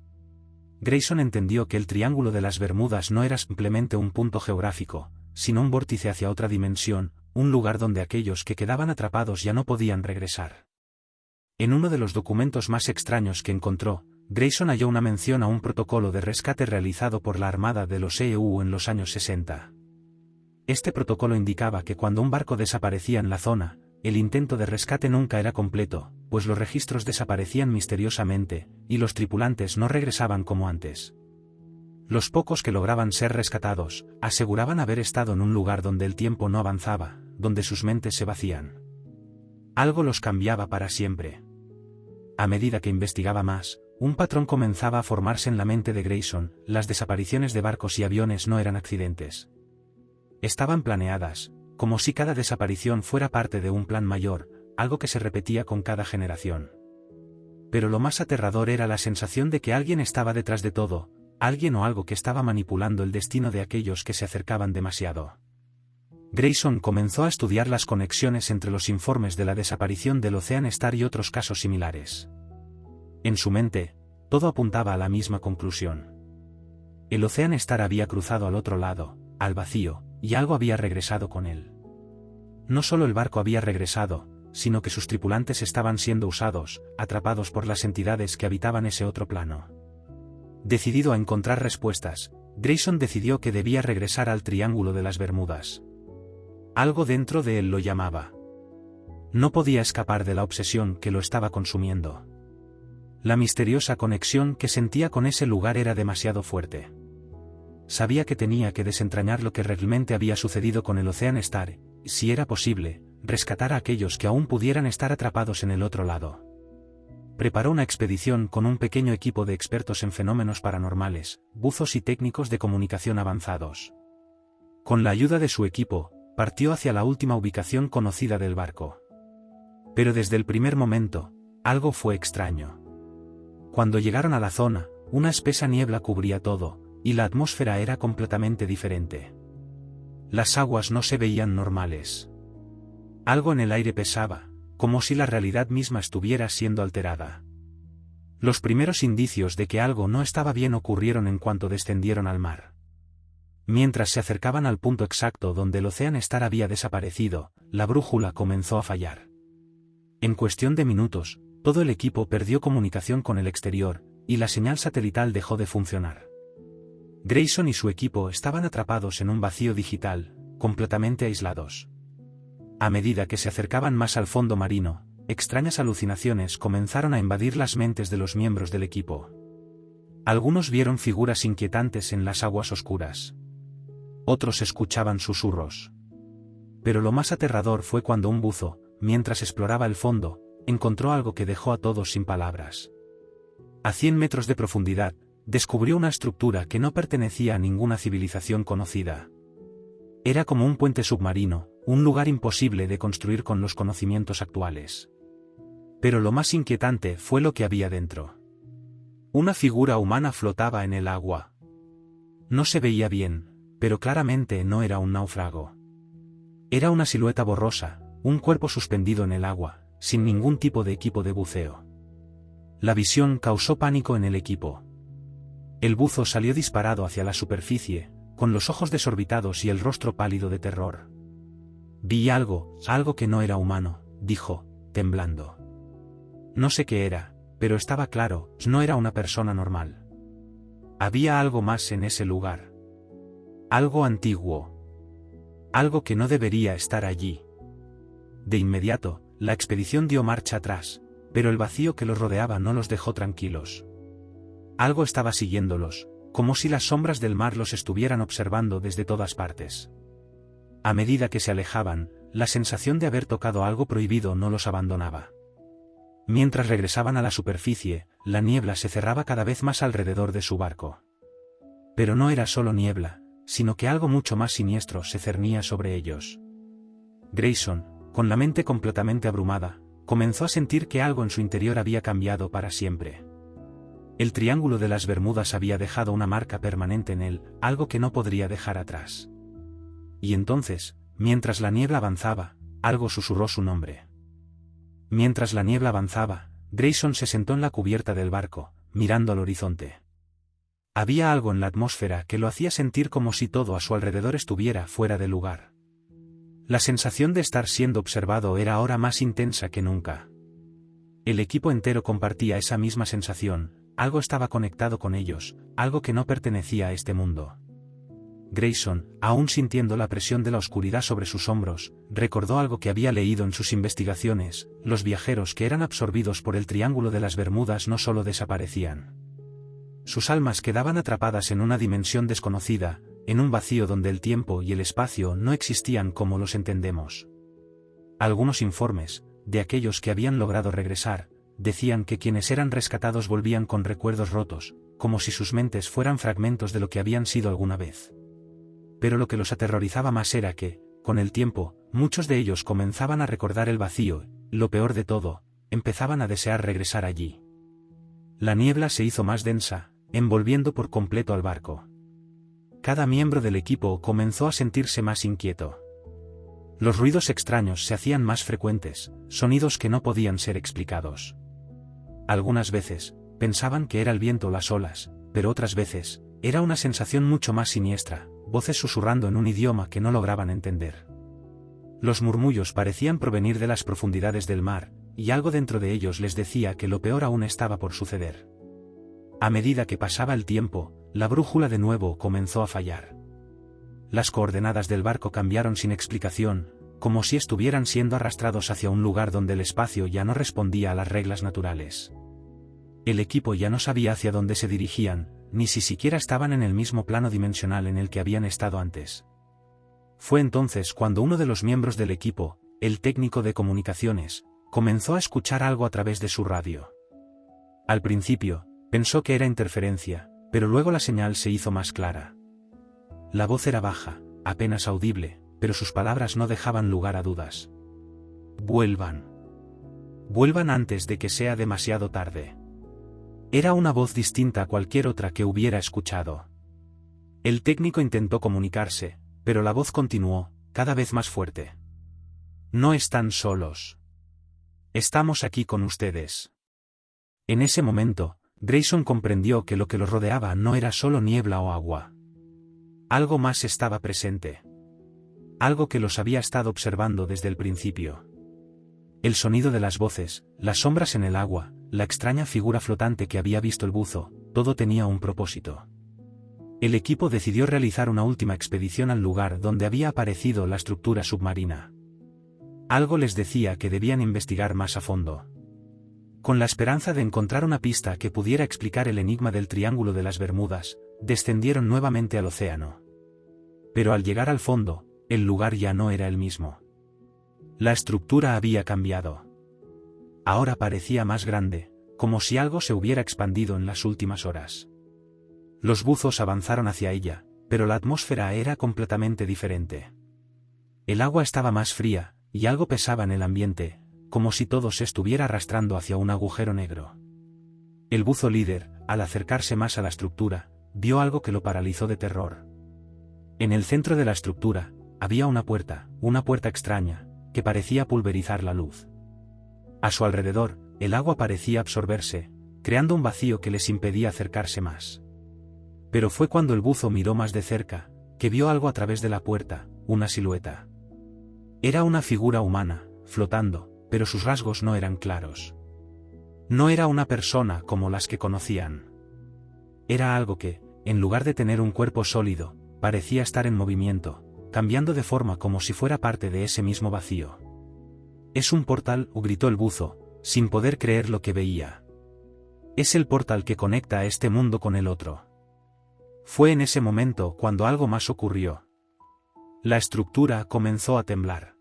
Grayson entendió que el Triángulo de las Bermudas no era simplemente un punto geográfico, sino un vórtice hacia otra dimensión, un lugar donde aquellos que quedaban atrapados ya no podían regresar. En uno de los documentos más extraños que encontró, Grayson halló una mención a un protocolo de rescate realizado por la Armada de los EU en los años 60. Este protocolo indicaba que cuando un barco desaparecía en la zona, el intento de rescate nunca era completo, pues los registros desaparecían misteriosamente, y los tripulantes no regresaban como antes. Los pocos que lograban ser rescatados, aseguraban haber estado en un lugar donde el tiempo no avanzaba, donde sus mentes se vacían. Algo los cambiaba para siempre. A medida que investigaba más, un patrón comenzaba a formarse en la mente de Grayson: las desapariciones de barcos y aviones no eran accidentes. Estaban planeadas, como si cada desaparición fuera parte de un plan mayor, algo que se repetía con cada generación. Pero lo más aterrador era la sensación de que alguien estaba detrás de todo, alguien o algo que estaba manipulando el destino de aquellos que se acercaban demasiado. Grayson comenzó a estudiar las conexiones entre los informes de la desaparición del Ocean Star y otros casos similares. En su mente, todo apuntaba a la misma conclusión. El Ocean Star había cruzado al otro lado, al vacío, y algo había regresado con él. No solo el barco había regresado, sino que sus tripulantes estaban siendo usados, atrapados por las entidades que habitaban ese otro plano. Decidido a encontrar respuestas, Grayson decidió que debía regresar al Triángulo de las Bermudas. Algo dentro de él lo llamaba. No podía escapar de la obsesión que lo estaba consumiendo. La misteriosa conexión que sentía con ese lugar era demasiado fuerte. Sabía que tenía que desentrañar lo que realmente había sucedido con el Ocean Star, y, si era posible, rescatar a aquellos que aún pudieran estar atrapados en el otro lado. Preparó una expedición con un pequeño equipo de expertos en fenómenos paranormales, buzos y técnicos de comunicación avanzados. Con la ayuda de su equipo, partió hacia la última ubicación conocida del barco. Pero desde el primer momento, algo fue extraño. Cuando llegaron a la zona, una espesa niebla cubría todo, y la atmósfera era completamente diferente. Las aguas no se veían normales. Algo en el aire pesaba, como si la realidad misma estuviera siendo alterada. Los primeros indicios de que algo no estaba bien ocurrieron en cuanto descendieron al mar. Mientras se acercaban al punto exacto donde el Ocean Star había desaparecido, la brújula comenzó a fallar. En cuestión de minutos, todo el equipo perdió comunicación con el exterior, y la señal satelital dejó de funcionar. Grayson y su equipo estaban atrapados en un vacío digital, completamente aislados. A medida que se acercaban más al fondo marino, extrañas alucinaciones comenzaron a invadir las mentes de los miembros del equipo. Algunos vieron figuras inquietantes en las aguas oscuras. Otros escuchaban susurros. Pero lo más aterrador fue cuando un buzo, mientras exploraba el fondo, encontró algo que dejó a todos sin palabras. A 100 metros de profundidad, descubrió una estructura que no pertenecía a ninguna civilización conocida. Era como un puente submarino, un lugar imposible de construir con los conocimientos actuales. Pero lo más inquietante fue lo que había dentro. Una figura humana flotaba en el agua. No se veía bien, pero claramente no era un náufrago. Era una silueta borrosa, un cuerpo suspendido en el agua, sin ningún tipo de equipo de buceo. La visión causó pánico en el equipo. El buzo salió disparado hacia la superficie, con los ojos desorbitados y el rostro pálido de terror. Vi algo que no era humano, dijo, temblando. No sé qué era, pero estaba claro, no era una persona normal. Había algo más en ese lugar. Algo antiguo. Algo que no debería estar allí. De inmediato, la expedición dio marcha atrás, pero el vacío que los rodeaba no los dejó tranquilos. Algo estaba siguiéndolos, como si las sombras del mar los estuvieran observando desde todas partes. A medida que se alejaban, la sensación de haber tocado algo prohibido no los abandonaba. Mientras regresaban a la superficie, la niebla se cerraba cada vez más alrededor de su barco. Pero no era solo niebla, sino que algo mucho más siniestro se cernía sobre ellos. Grayson, con la mente completamente abrumada, comenzó a sentir que algo en su interior había cambiado para siempre. El Triángulo de las Bermudas había dejado una marca permanente en él, algo que no podría dejar atrás. Y entonces, mientras la niebla avanzaba, algo susurró su nombre. Mientras la niebla avanzaba, Grayson se sentó en la cubierta del barco, mirando al horizonte. Había algo en la atmósfera que lo hacía sentir como si todo a su alrededor estuviera fuera de lugar. La sensación de estar siendo observado era ahora más intensa que nunca. El equipo entero compartía esa misma sensación, algo estaba conectado con ellos, algo que no pertenecía a este mundo. Grayson, aún sintiendo la presión de la oscuridad sobre sus hombros, recordó algo que había leído en sus investigaciones: los viajeros que eran absorbidos por el Triángulo de las Bermudas no solo desaparecían. Sus almas quedaban atrapadas en una dimensión desconocida, en un vacío donde el tiempo y el espacio no existían como los entendemos. Algunos informes, de aquellos que habían logrado regresar, decían que quienes eran rescatados volvían con recuerdos rotos, como si sus mentes fueran fragmentos de lo que habían sido alguna vez. Pero lo que los aterrorizaba más era que, con el tiempo, muchos de ellos comenzaban a recordar el vacío, y lo peor de todo, empezaban a desear regresar allí. La niebla se hizo más densa, envolviendo por completo al barco. Cada miembro del equipo comenzó a sentirse más inquieto. Los ruidos extraños se hacían más frecuentes, sonidos que no podían ser explicados. Algunas veces, pensaban que era el viento o las olas, pero otras veces, era una sensación mucho más siniestra, voces susurrando en un idioma que no lograban entender. Los murmullos parecían provenir de las profundidades del mar, y algo dentro de ellos les decía que lo peor aún estaba por suceder. A medida que pasaba el tiempo, la brújula de nuevo comenzó a fallar. Las coordenadas del barco cambiaron sin explicación, como si estuvieran siendo arrastrados hacia un lugar donde el espacio ya no respondía a las reglas naturales. El equipo ya no sabía hacia dónde se dirigían, ni si siquiera estaban en el mismo plano dimensional en el que habían estado antes. Fue entonces cuando uno de los miembros del equipo, el técnico de comunicaciones, comenzó a escuchar algo a través de su radio. Al principio, pensó que era interferencia, pero luego la señal se hizo más clara. La voz era baja, apenas audible, pero sus palabras no dejaban lugar a dudas. Vuelvan. Vuelvan antes de que sea demasiado tarde. Era una voz distinta a cualquier otra que hubiera escuchado. El técnico intentó comunicarse, pero la voz continuó, cada vez más fuerte. No están solos. Estamos aquí con ustedes. En ese momento, Grayson comprendió que lo que los rodeaba no era solo niebla o agua. Algo más estaba presente. Algo que los había estado observando desde el principio. El sonido de las voces, las sombras en el agua, la extraña figura flotante que había visto el buzo, todo tenía un propósito. El equipo decidió realizar una última expedición al lugar donde había aparecido la estructura submarina. Algo les decía que debían investigar más a fondo. Con la esperanza de encontrar una pista que pudiera explicar el enigma del Triángulo de las Bermudas, descendieron nuevamente al océano. Pero al llegar al fondo, el lugar ya no era el mismo. La estructura había cambiado. Ahora parecía más grande, como si algo se hubiera expandido en las últimas horas. Los buzos avanzaron hacia ella, pero la atmósfera era completamente diferente. El agua estaba más fría, y algo pesaba en el ambiente, como si todo se estuviera arrastrando hacia un agujero negro. El buzo líder, al acercarse más a la estructura, vio algo que lo paralizó de terror. En el centro de la estructura, había una puerta extraña, que parecía pulverizar la luz. A su alrededor, el agua parecía absorberse, creando un vacío que les impedía acercarse más. Pero fue cuando el buzo miró más de cerca, que vio algo a través de la puerta, una silueta. Era una figura humana, flotando, pero sus rasgos no eran claros. No era una persona como las que conocían. Era algo que, en lugar de tener un cuerpo sólido, parecía estar en movimiento, cambiando de forma como si fuera parte de ese mismo vacío. «Es un portal», gritó el buzo, sin poder creer lo que veía. «Es el portal que conecta a este mundo con el otro». Fue en ese momento cuando algo más ocurrió. La estructura comenzó a temblar.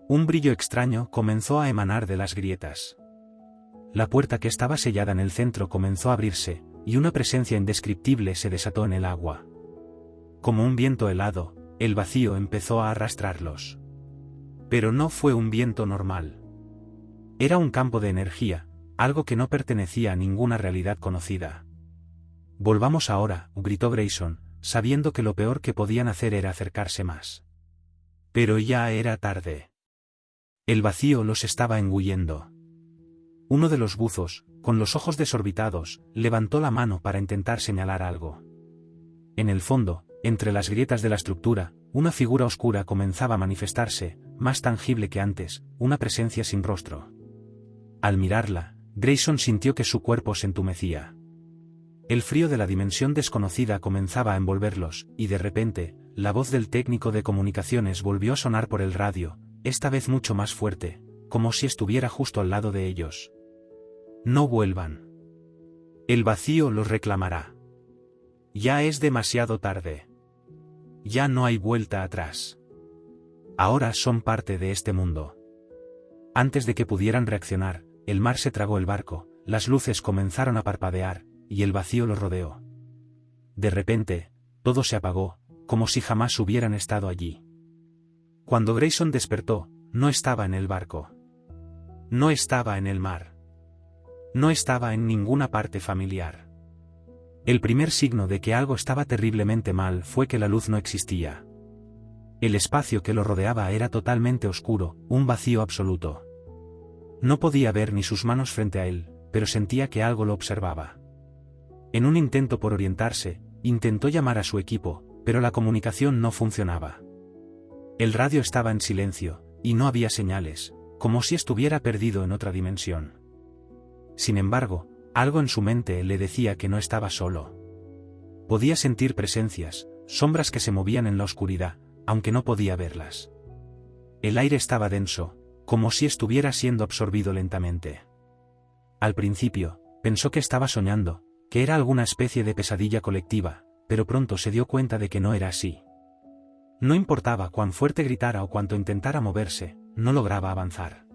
Un brillo extraño comenzó a emanar de las grietas. La puerta que estaba sellada en el centro comenzó a abrirse, y una presencia indescriptible se desató en el agua. Como un viento helado, el vacío empezó a arrastrarlos. Pero no fue un viento normal. Era un campo de energía, algo que no pertenecía a ninguna realidad conocida. «Volvamos ahora», gritó Grayson, sabiendo que lo peor que podían hacer era acercarse más. Pero ya era tarde. El vacío los estaba engullendo. Uno de los buzos, con los ojos desorbitados, levantó la mano para intentar señalar algo. En el fondo, entre las grietas de la estructura, una figura oscura comenzaba a manifestarse, más tangible que antes, una presencia sin rostro. Al mirarla, Grayson sintió que su cuerpo se entumecía. El frío de la dimensión desconocida comenzaba a envolverlos, y de repente, la voz del técnico de comunicaciones volvió a sonar por el radio, esta vez mucho más fuerte, como si estuviera justo al lado de ellos. «No vuelvan. El vacío los reclamará. Ya es demasiado tarde. Ya no hay vuelta atrás. Ahora son parte de este mundo». Antes de que pudieran reaccionar, el mar se tragó el barco, las luces comenzaron a parpadear, y el vacío los rodeó. De repente, todo se apagó, como si jamás hubieran estado allí. Cuando Grayson despertó, no estaba en el barco. No estaba en el mar. No estaba en ninguna parte familiar. El primer signo de que algo estaba terriblemente mal fue que la luz no existía. El espacio que lo rodeaba era totalmente oscuro, un vacío absoluto. No podía ver ni sus manos frente a él, pero sentía que algo lo observaba. En un intento por orientarse, intentó llamar a su equipo, pero la comunicación no funcionaba. El radio estaba en silencio, y no había señales, como si estuviera perdido en otra dimensión. Sin embargo, algo en su mente le decía que no estaba solo. Podía sentir presencias, sombras que se movían en la oscuridad, aunque no podía verlas. El aire estaba denso, como si estuviera siendo absorbido lentamente. Al principio, pensó que estaba soñando, que era alguna especie de pesadilla colectiva, pero pronto se dio cuenta de que no era así. No importaba cuán fuerte gritara o cuánto intentara moverse, no lograba avanzar.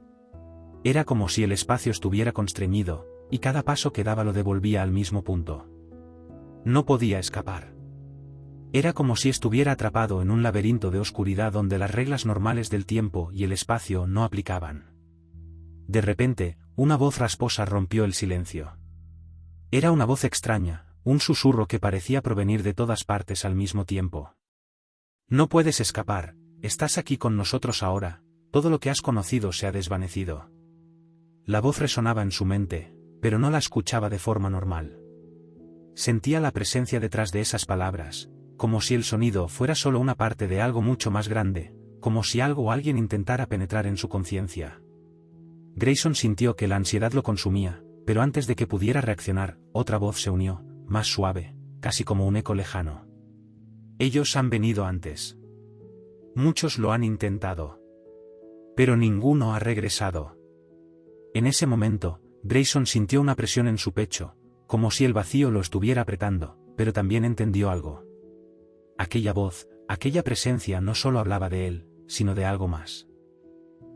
Era como si el espacio estuviera constreñido, y cada paso que daba lo devolvía al mismo punto. No podía escapar. Era como si estuviera atrapado en un laberinto de oscuridad donde las reglas normales del tiempo y el espacio no aplicaban. De repente, una voz rasposa rompió el silencio. Era una voz extraña, un susurro que parecía provenir de todas partes al mismo tiempo. «No puedes escapar, estás aquí con nosotros ahora, todo lo que has conocido se ha desvanecido». La voz resonaba en su mente, pero no la escuchaba de forma normal. Sentía la presencia detrás de esas palabras, como si el sonido fuera solo una parte de algo mucho más grande, como si algo o alguien intentara penetrar en su conciencia. Grayson sintió que la ansiedad lo consumía, pero antes de que pudiera reaccionar, otra voz se unió, más suave, casi como un eco lejano. «Ellos han venido antes. Muchos lo han intentado. Pero ninguno ha regresado». En ese momento, Grayson sintió una presión en su pecho, como si el vacío lo estuviera apretando, pero también entendió algo. Aquella voz, aquella presencia no solo hablaba de él, sino de algo más.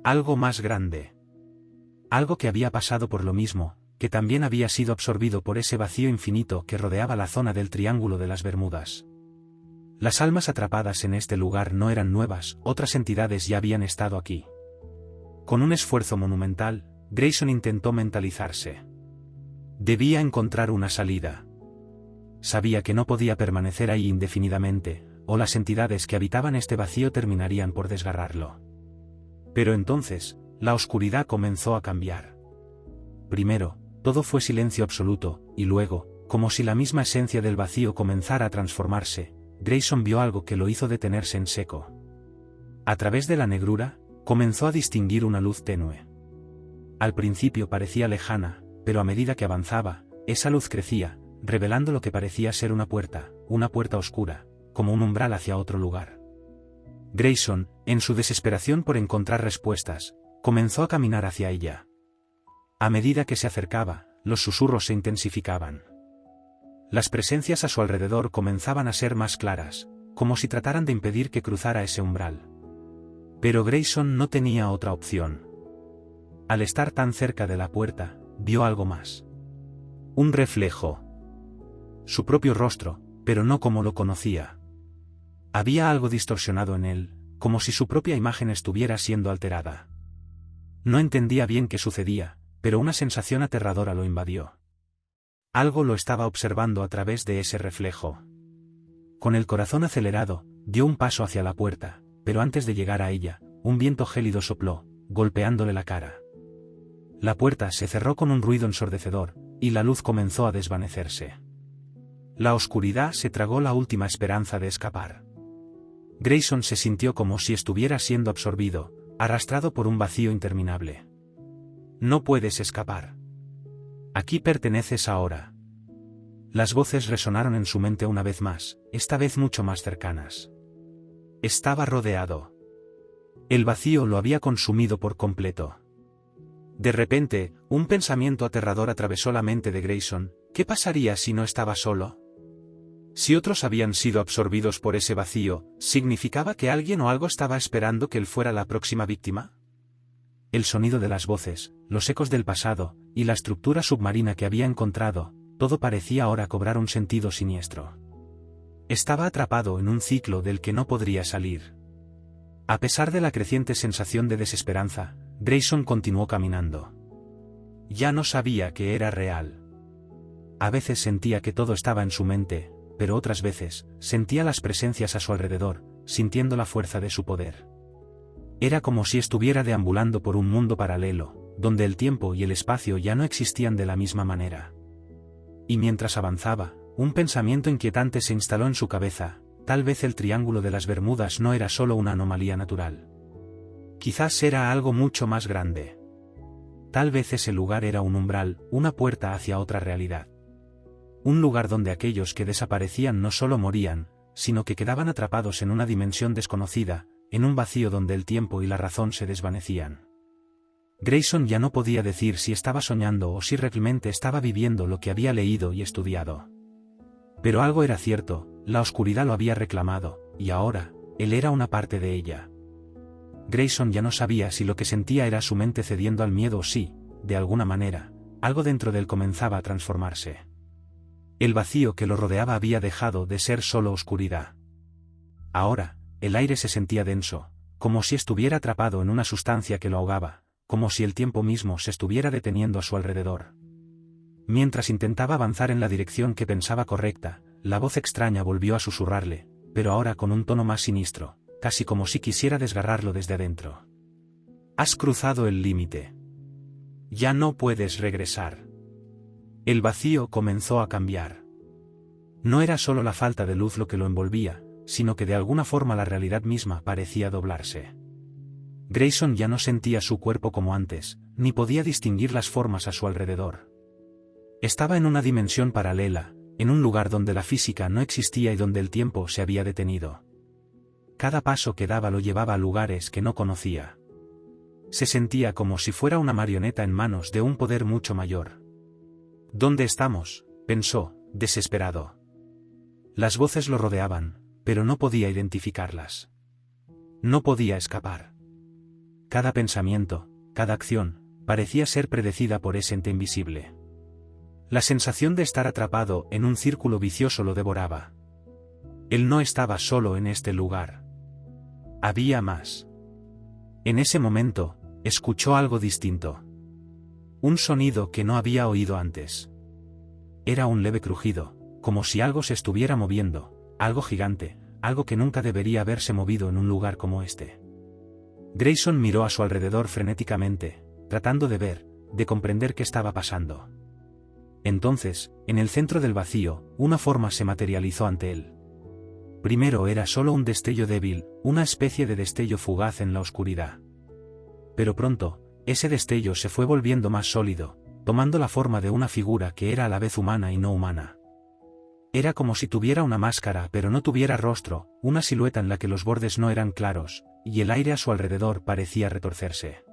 Algo más grande. Algo que había pasado por lo mismo, que también había sido absorbido por ese vacío infinito que rodeaba la zona del Triángulo de las Bermudas. Las almas atrapadas en este lugar no eran nuevas, otras entidades ya habían estado aquí. Con un esfuerzo monumental, Grayson intentó mentalizarse. Debía encontrar una salida. Sabía que no podía permanecer ahí indefinidamente, o las entidades que habitaban este vacío terminarían por desgarrarlo. Pero entonces, la oscuridad comenzó a cambiar. Primero, todo fue silencio absoluto, y luego, como si la misma esencia del vacío comenzara a transformarse, Grayson vio algo que lo hizo detenerse en seco. A través de la negrura, comenzó a distinguir una luz tenue. Al principio parecía lejana, pero a medida que avanzaba, esa luz crecía, revelando lo que parecía ser una puerta oscura, como un umbral hacia otro lugar. Grayson, en su desesperación por encontrar respuestas, comenzó a caminar hacia ella. A medida que se acercaba, los susurros se intensificaban. Las presencias a su alrededor comenzaban a ser más claras, como si trataran de impedir que cruzara ese umbral. Pero Grayson no tenía otra opción. Al estar tan cerca de la puerta, vio algo más. Un reflejo. Su propio rostro, pero no como lo conocía. Había algo distorsionado en él, como si su propia imagen estuviera siendo alterada. No entendía bien qué sucedía, pero una sensación aterradora lo invadió. Algo lo estaba observando a través de ese reflejo. Con el corazón acelerado, dio un paso hacia la puerta, pero antes de llegar a ella, un viento gélido sopló, golpeándole la cara. La puerta se cerró con un ruido ensordecedor, y la luz comenzó a desvanecerse. La oscuridad se tragó la última esperanza de escapar. Grayson se sintió como si estuviera siendo absorbido, arrastrado por un vacío interminable. No puedes escapar. Aquí perteneces ahora. Las voces resonaron en su mente una vez más, esta vez mucho más cercanas. Estaba rodeado. El vacío lo había consumido por completo. De repente, un pensamiento aterrador atravesó la mente de Grayson. ¿Qué pasaría si no estaba solo? Si otros habían sido absorbidos por ese vacío, ¿significaba que alguien o algo estaba esperando que él fuera la próxima víctima? El sonido de las voces, los ecos del pasado, y la estructura submarina que había encontrado, todo parecía ahora cobrar un sentido siniestro. Estaba atrapado en un ciclo del que no podría salir. A pesar de la creciente sensación de desesperanza, Grayson continuó caminando. Ya no sabía que era real. A veces sentía que todo estaba en su mente, pero otras veces, sentía las presencias a su alrededor, sintiendo la fuerza de su poder. Era como si estuviera deambulando por un mundo paralelo, donde el tiempo y el espacio ya no existían de la misma manera. Y mientras avanzaba, un pensamiento inquietante se instaló en su cabeza: tal vez el Triángulo de las Bermudas no era solo una anomalía natural. Quizás era algo mucho más grande. Tal vez ese lugar era un umbral, una puerta hacia otra realidad. Un lugar donde aquellos que desaparecían no solo morían, sino que quedaban atrapados en una dimensión desconocida, en un vacío donde el tiempo y la razón se desvanecían. Grayson ya no podía decir si estaba soñando o si realmente estaba viviendo lo que había leído y estudiado. Pero algo era cierto: la oscuridad lo había reclamado, y ahora, él era una parte de ella. Grayson ya no sabía si lo que sentía era su mente cediendo al miedo o si, de alguna manera, algo dentro de él comenzaba a transformarse. El vacío que lo rodeaba había dejado de ser solo oscuridad. Ahora, el aire se sentía denso, como si estuviera atrapado en una sustancia que lo ahogaba, como si el tiempo mismo se estuviera deteniendo a su alrededor. Mientras intentaba avanzar en la dirección que pensaba correcta, la voz extraña volvió a susurrarle, pero ahora con un tono más siniestro, casi como si quisiera desgarrarlo desde adentro. Has cruzado el límite. Ya no puedes regresar. El vacío comenzó a cambiar. No era solo la falta de luz lo que lo envolvía, sino que de alguna forma la realidad misma parecía doblarse. Grayson ya no sentía su cuerpo como antes, ni podía distinguir las formas a su alrededor. Estaba en una dimensión paralela, en un lugar donde la física no existía y donde el tiempo se había detenido. Cada paso que daba lo llevaba a lugares que no conocía. Se sentía como si fuera una marioneta en manos de un poder mucho mayor. ¿Dónde estamos?, pensó, desesperado. Las voces lo rodeaban, pero no podía identificarlas. No podía escapar. Cada pensamiento, cada acción, parecía ser predecida por ese ente invisible. La sensación de estar atrapado en un círculo vicioso lo devoraba. Él no estaba solo en este lugar. Había más. En ese momento, escuchó algo distinto. Un sonido que no había oído antes. Era un leve crujido, como si algo se estuviera moviendo, algo gigante, algo que nunca debería haberse movido en un lugar como este. Grayson miró a su alrededor frenéticamente, tratando de ver, de comprender qué estaba pasando. Entonces, en el centro del vacío, una forma se materializó ante él. Primero era solo un destello débil, una especie de destello fugaz en la oscuridad. Pero pronto, ese destello se fue volviendo más sólido, tomando la forma de una figura que era a la vez humana y no humana. Era como si tuviera una máscara pero no tuviera rostro, una silueta en la que los bordes no eran claros, y el aire a su alrededor parecía retorcerse.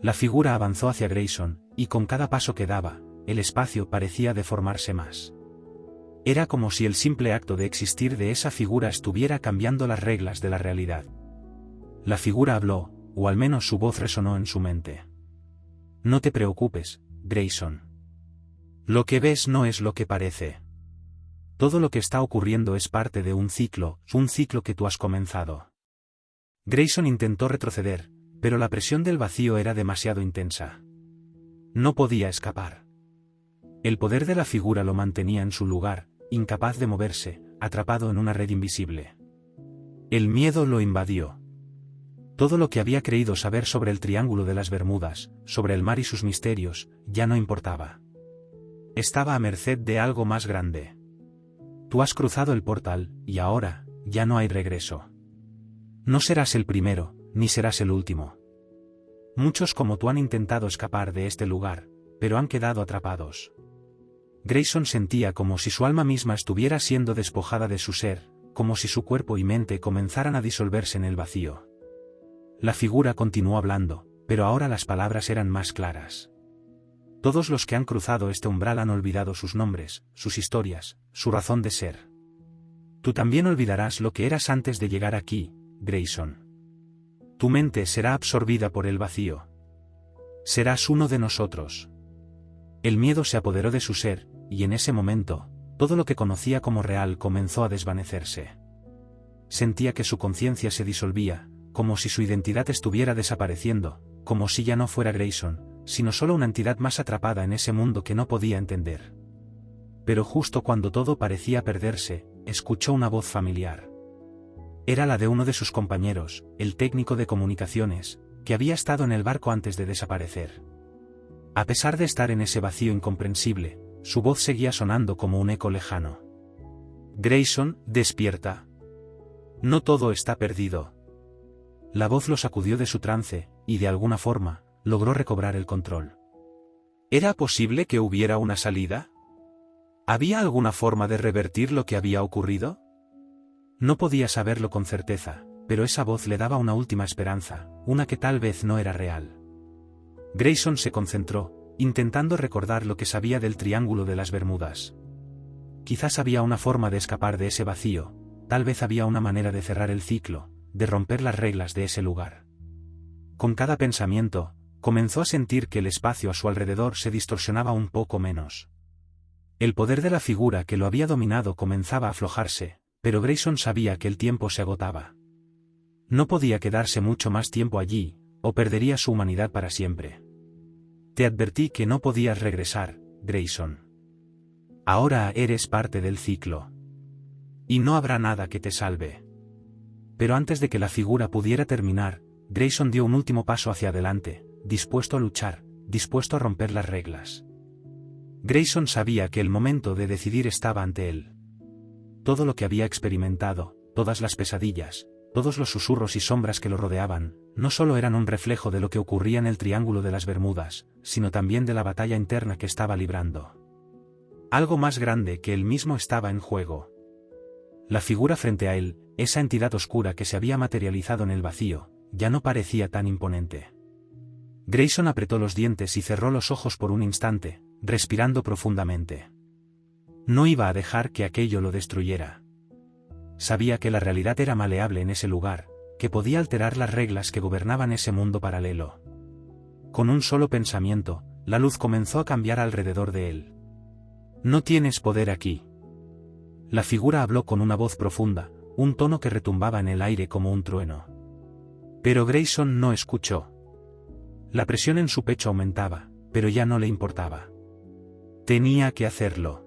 La figura avanzó hacia Grayson, y con cada paso que daba, el espacio parecía deformarse más. Era como si el simple acto de existir de esa figura estuviera cambiando las reglas de la realidad. La figura habló, o al menos su voz resonó en su mente. No te preocupes, Grayson. Lo que ves no es lo que parece. Todo lo que está ocurriendo es parte de un ciclo que tú has comenzado. Grayson intentó retroceder, pero la presión del vacío era demasiado intensa. No podía escapar. El poder de la figura lo mantenía en su lugar, incapaz de moverse, atrapado en una red invisible. El miedo lo invadió. Todo lo que había creído saber sobre el Triángulo de las Bermudas, sobre el mar y sus misterios, ya no importaba. Estaba a merced de algo más grande. Tú has cruzado el portal, y ahora, ya no hay regreso. No serás el primero, ni serás el último. Muchos como tú han intentado escapar de este lugar, pero han quedado atrapados. Grayson sentía como si su alma misma estuviera siendo despojada de su ser, como si su cuerpo y mente comenzaran a disolverse en el vacío. La figura continuó hablando, pero ahora las palabras eran más claras. Todos los que han cruzado este umbral han olvidado sus nombres, sus historias, su razón de ser. Tú también olvidarás lo que eras antes de llegar aquí, Grayson. Tu mente será absorbida por el vacío. Serás uno de nosotros. El miedo se apoderó de su ser, y en ese momento, todo lo que conocía como real comenzó a desvanecerse. Sentía que su conciencia se disolvía, como si su identidad estuviera desapareciendo, como si ya no fuera Grayson, sino solo una entidad más atrapada en ese mundo que no podía entender. Pero justo cuando todo parecía perderse, escuchó una voz familiar. Era la de uno de sus compañeros, el técnico de comunicaciones, que había estado en el barco antes de desaparecer. A pesar de estar en ese vacío incomprensible, su voz seguía sonando como un eco lejano. Grayson, despierta. No todo está perdido. La voz lo sacudió de su trance, y de alguna forma, logró recobrar el control. ¿Era posible que hubiera una salida? ¿Había alguna forma de revertir lo que había ocurrido? No podía saberlo con certeza, pero esa voz le daba una última esperanza, una que tal vez no era real. Grayson se concentró, intentando recordar lo que sabía del Triángulo de las Bermudas. Quizás había una forma de escapar de ese vacío, tal vez había una manera de cerrar el ciclo, de romper las reglas de ese lugar. Con cada pensamiento, comenzó a sentir que el espacio a su alrededor se distorsionaba un poco menos. El poder de la figura que lo había dominado comenzaba a aflojarse, pero Grayson sabía que el tiempo se agotaba. No podía quedarse mucho más tiempo allí, o perdería su humanidad para siempre. Te advertí que no podías regresar, Grayson. Ahora eres parte del ciclo. Y no habrá nada que te salve. Pero antes de que la figura pudiera terminar, Grayson dio un último paso hacia adelante, dispuesto a luchar, dispuesto a romper las reglas. Grayson sabía que el momento de decidir estaba ante él. Todo lo que había experimentado, todas las pesadillas, todos los susurros y sombras que lo rodeaban, no solo eran un reflejo de lo que ocurría en el Triángulo de las Bermudas, sino también de la batalla interna que estaba librando. Algo más grande que él mismo estaba en juego. La figura frente a él, esa entidad oscura que se había materializado en el vacío, ya no parecía tan imponente. Grayson apretó los dientes y cerró los ojos por un instante, respirando profundamente. No iba a dejar que aquello lo destruyera. Sabía que la realidad era maleable en ese lugar, que podía alterar las reglas que gobernaban ese mundo paralelo. Con un solo pensamiento, la luz comenzó a cambiar alrededor de él. No tienes poder aquí. La figura habló con una voz profunda, un tono que retumbaba en el aire como un trueno. Pero Grayson no escuchó. La presión en su pecho aumentaba, pero ya no le importaba. Tenía que hacerlo.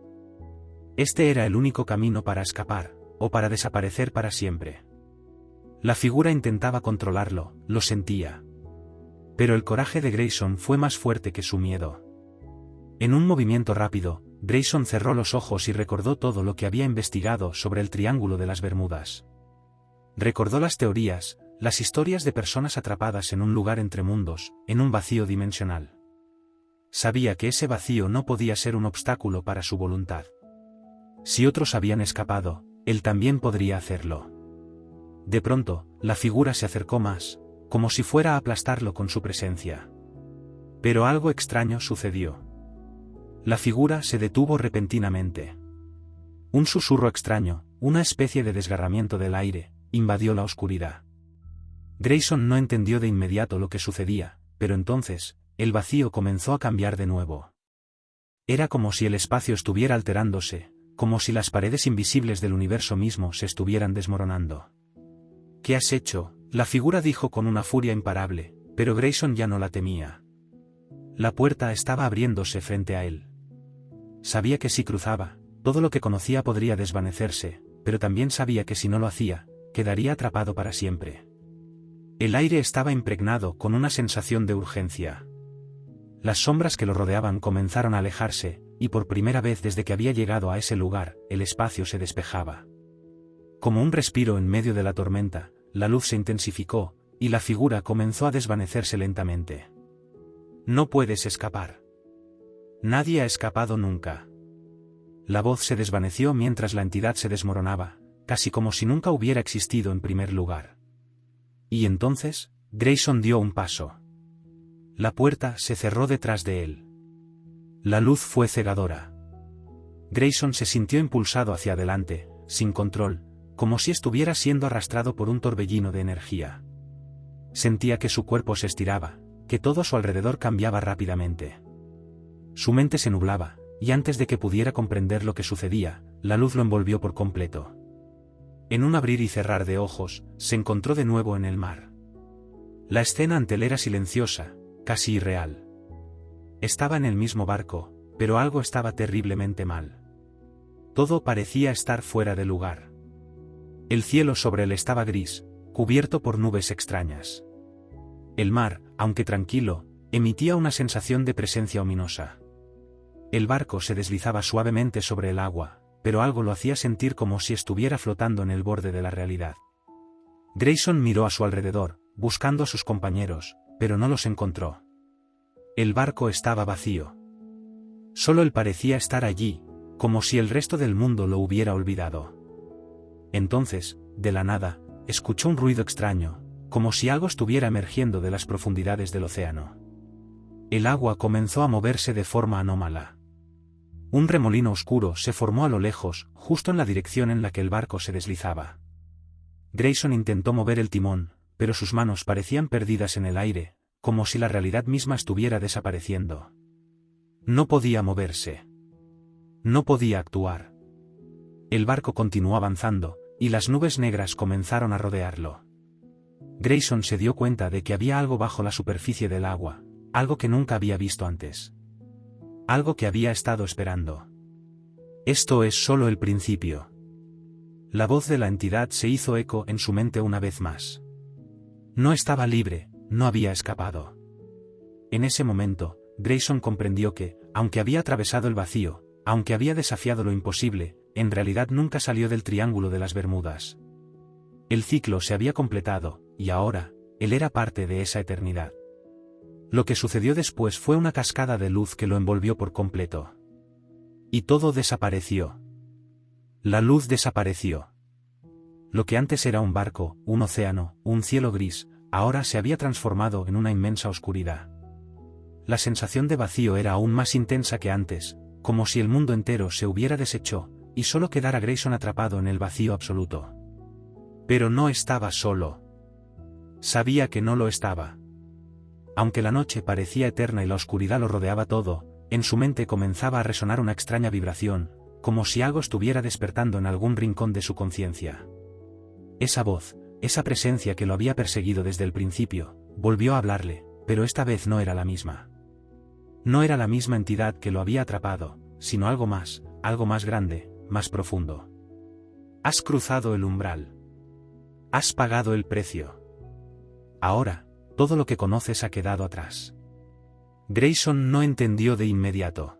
Este era el único camino para escapar, o para desaparecer para siempre. La figura intentaba controlarlo, lo sentía. Pero el coraje de Grayson fue más fuerte que su miedo. En un movimiento rápido, Grayson cerró los ojos y recordó todo lo que había investigado sobre el Triángulo de las Bermudas. Recordó las teorías, las historias de personas atrapadas en un lugar entre mundos, en un vacío dimensional. Sabía que ese vacío no podía ser un obstáculo para su voluntad. Si otros habían escapado, él también podría hacerlo. De pronto, la figura se acercó más, como si fuera a aplastarlo con su presencia. Pero algo extraño sucedió. La figura se detuvo repentinamente. Un susurro extraño, una especie de desgarramiento del aire, invadió la oscuridad. Grayson no entendió de inmediato lo que sucedía, pero entonces, el vacío comenzó a cambiar de nuevo. Era como si el espacio estuviera alterándose, como si las paredes invisibles del universo mismo se estuvieran desmoronando. «¿Qué has hecho?», la figura dijo con una furia imparable, pero Grayson ya no la temía. La puerta estaba abriéndose frente a él. Sabía que si cruzaba, todo lo que conocía podría desvanecerse, pero también sabía que si no lo hacía, quedaría atrapado para siempre. El aire estaba impregnado con una sensación de urgencia. Las sombras que lo rodeaban comenzaron a alejarse, y por primera vez desde que había llegado a ese lugar, el espacio se despejaba. Como un respiro en medio de la tormenta, la luz se intensificó, y la figura comenzó a desvanecerse lentamente. «No puedes escapar. Nadie ha escapado nunca». La voz se desvaneció mientras la entidad se desmoronaba, casi como si nunca hubiera existido en primer lugar. Y entonces, Grayson dio un paso. La puerta se cerró detrás de él. La luz fue cegadora. Grayson se sintió impulsado hacia adelante, sin control, como si estuviera siendo arrastrado por un torbellino de energía. Sentía que su cuerpo se estiraba, que todo a su alrededor cambiaba rápidamente. Su mente se nublaba, y antes de que pudiera comprender lo que sucedía, la luz lo envolvió por completo. En un abrir y cerrar de ojos, se encontró de nuevo en el mar. La escena ante él era silenciosa, casi irreal. Estaba en el mismo barco, pero algo estaba terriblemente mal. Todo parecía estar fuera de lugar. El cielo sobre él estaba gris, cubierto por nubes extrañas. El mar, aunque tranquilo, emitía una sensación de presencia ominosa. El barco se deslizaba suavemente sobre el agua, pero algo lo hacía sentir como si estuviera flotando en el borde de la realidad. Grayson miró a su alrededor, buscando a sus compañeros, pero no los encontró. El barco estaba vacío. Solo él parecía estar allí, como si el resto del mundo lo hubiera olvidado. Entonces, de la nada, escuchó un ruido extraño, como si algo estuviera emergiendo de las profundidades del océano. El agua comenzó a moverse de forma anómala. Un remolino oscuro se formó a lo lejos, justo en la dirección en la que el barco se deslizaba. Grayson intentó mover el timón, pero sus manos parecían perdidas en el aire, como si la realidad misma estuviera desapareciendo. No podía moverse. No podía actuar. El barco continuó avanzando, y las nubes negras comenzaron a rodearlo. Grayson se dio cuenta de que había algo bajo la superficie del agua, algo que nunca había visto antes. Algo que había estado esperando. Esto es solo el principio. La voz de la entidad se hizo eco en su mente una vez más. No estaba libre, no había escapado. En ese momento, Grayson comprendió que, aunque había atravesado el vacío, aunque había desafiado lo imposible, en realidad nunca salió del Triángulo de las Bermudas. El ciclo se había completado, y ahora, él era parte de esa eternidad. Lo que sucedió después fue una cascada de luz que lo envolvió por completo. Y todo desapareció. La luz desapareció. Lo que antes era un barco, un océano, un cielo gris, ahora se había transformado en una inmensa oscuridad. La sensación de vacío era aún más intensa que antes, como si el mundo entero se hubiera deshecho, y solo quedara Grayson atrapado en el vacío absoluto. Pero no estaba solo. Sabía que no lo estaba. Aunque la noche parecía eterna y la oscuridad lo rodeaba todo, en su mente comenzaba a resonar una extraña vibración, como si algo estuviera despertando en algún rincón de su conciencia. Esa voz, esa presencia que lo había perseguido desde el principio, volvió a hablarle, pero esta vez no era la misma. No era la misma entidad que lo había atrapado, sino algo más grande, más profundo. Has cruzado el umbral. Has pagado el precio. Ahora, todo lo que conoces ha quedado atrás. Grayson no entendió de inmediato.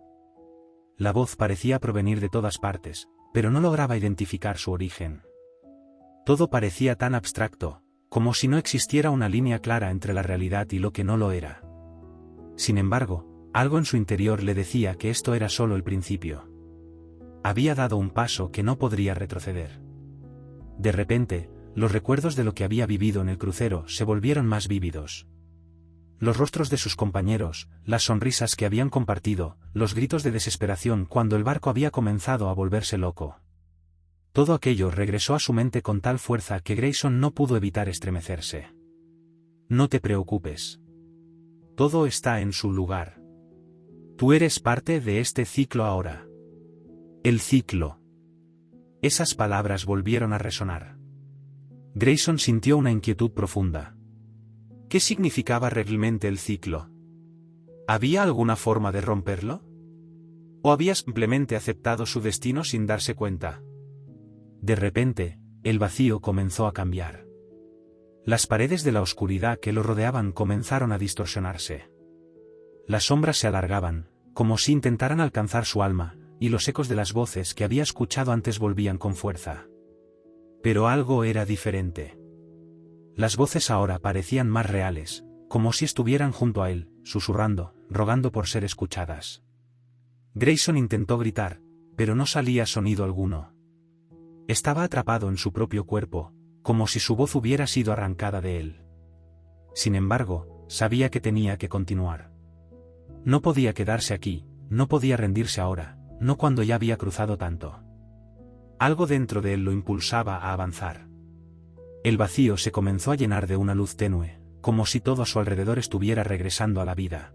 La voz parecía provenir de todas partes, pero no lograba identificar su origen. Todo parecía tan abstracto, como si no existiera una línea clara entre la realidad y lo que no lo era. Sin embargo, algo en su interior le decía que esto era solo el principio. Había dado un paso que no podría retroceder. De repente, los recuerdos de lo que había vivido en el crucero se volvieron más vívidos. Los rostros de sus compañeros, las sonrisas que habían compartido, los gritos de desesperación cuando el barco había comenzado a volverse loco. Todo aquello regresó a su mente con tal fuerza que Grayson no pudo evitar estremecerse. No te preocupes. Todo está en su lugar. Tú eres parte de este ciclo ahora. El ciclo. Esas palabras volvieron a resonar. Grayson sintió una inquietud profunda. ¿Qué significaba realmente el ciclo? ¿Había alguna forma de romperlo? ¿O había simplemente aceptado su destino sin darse cuenta? De repente, el vacío comenzó a cambiar. Las paredes de la oscuridad que lo rodeaban comenzaron a distorsionarse. Las sombras se alargaban, como si intentaran alcanzar su alma, y los ecos de las voces que había escuchado antes volvían con fuerza. Pero algo era diferente. Las voces ahora parecían más reales, como si estuvieran junto a él, susurrando, rogando por ser escuchadas. Grayson intentó gritar, pero no salía sonido alguno. Estaba atrapado en su propio cuerpo, como si su voz hubiera sido arrancada de él. Sin embargo, sabía que tenía que continuar. No podía quedarse aquí, no podía rendirse ahora, no cuando ya había cruzado tanto. Algo dentro de él lo impulsaba a avanzar. El vacío se comenzó a llenar de una luz tenue, como si todo a su alrededor estuviera regresando a la vida.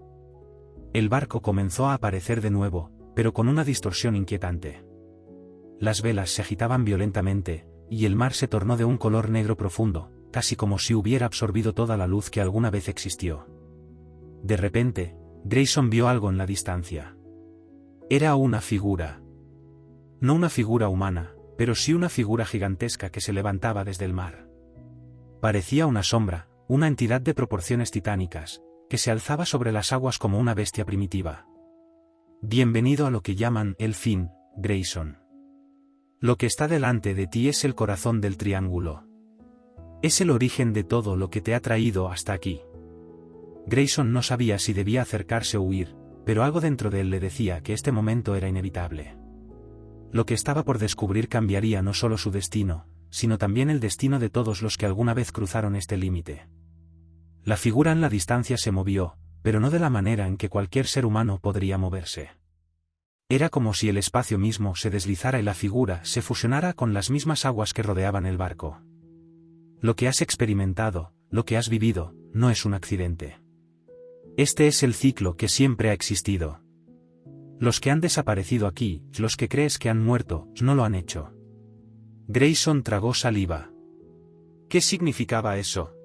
El barco comenzó a aparecer de nuevo, pero con una distorsión inquietante. Las velas se agitaban violentamente, y el mar se tornó de un color negro profundo, casi como si hubiera absorbido toda la luz que alguna vez existió. De repente, Grayson vio algo en la distancia. Era una figura. No una figura humana, pero sí una figura gigantesca que se levantaba desde el mar. Parecía una sombra, una entidad de proporciones titánicas, que se alzaba sobre las aguas como una bestia primitiva. Bienvenido a lo que llaman el fin, Grayson. Lo que está delante de ti es el corazón del triángulo. Es el origen de todo lo que te ha traído hasta aquí. Grayson no sabía si debía acercarse o huir, pero algo dentro de él le decía que este momento era inevitable. Lo que estaba por descubrir cambiaría no solo su destino, sino también el destino de todos los que alguna vez cruzaron este límite. La figura en la distancia se movió, pero no de la manera en que cualquier ser humano podría moverse. Era como si el espacio mismo se deslizara y la figura se fusionara con las mismas aguas que rodeaban el barco. Lo que has experimentado, lo que has vivido, no es un accidente. Este es el ciclo que siempre ha existido. Los que han desaparecido aquí, los que crees que han muerto, no lo han hecho. Grayson tragó saliva. ¿Qué significaba eso?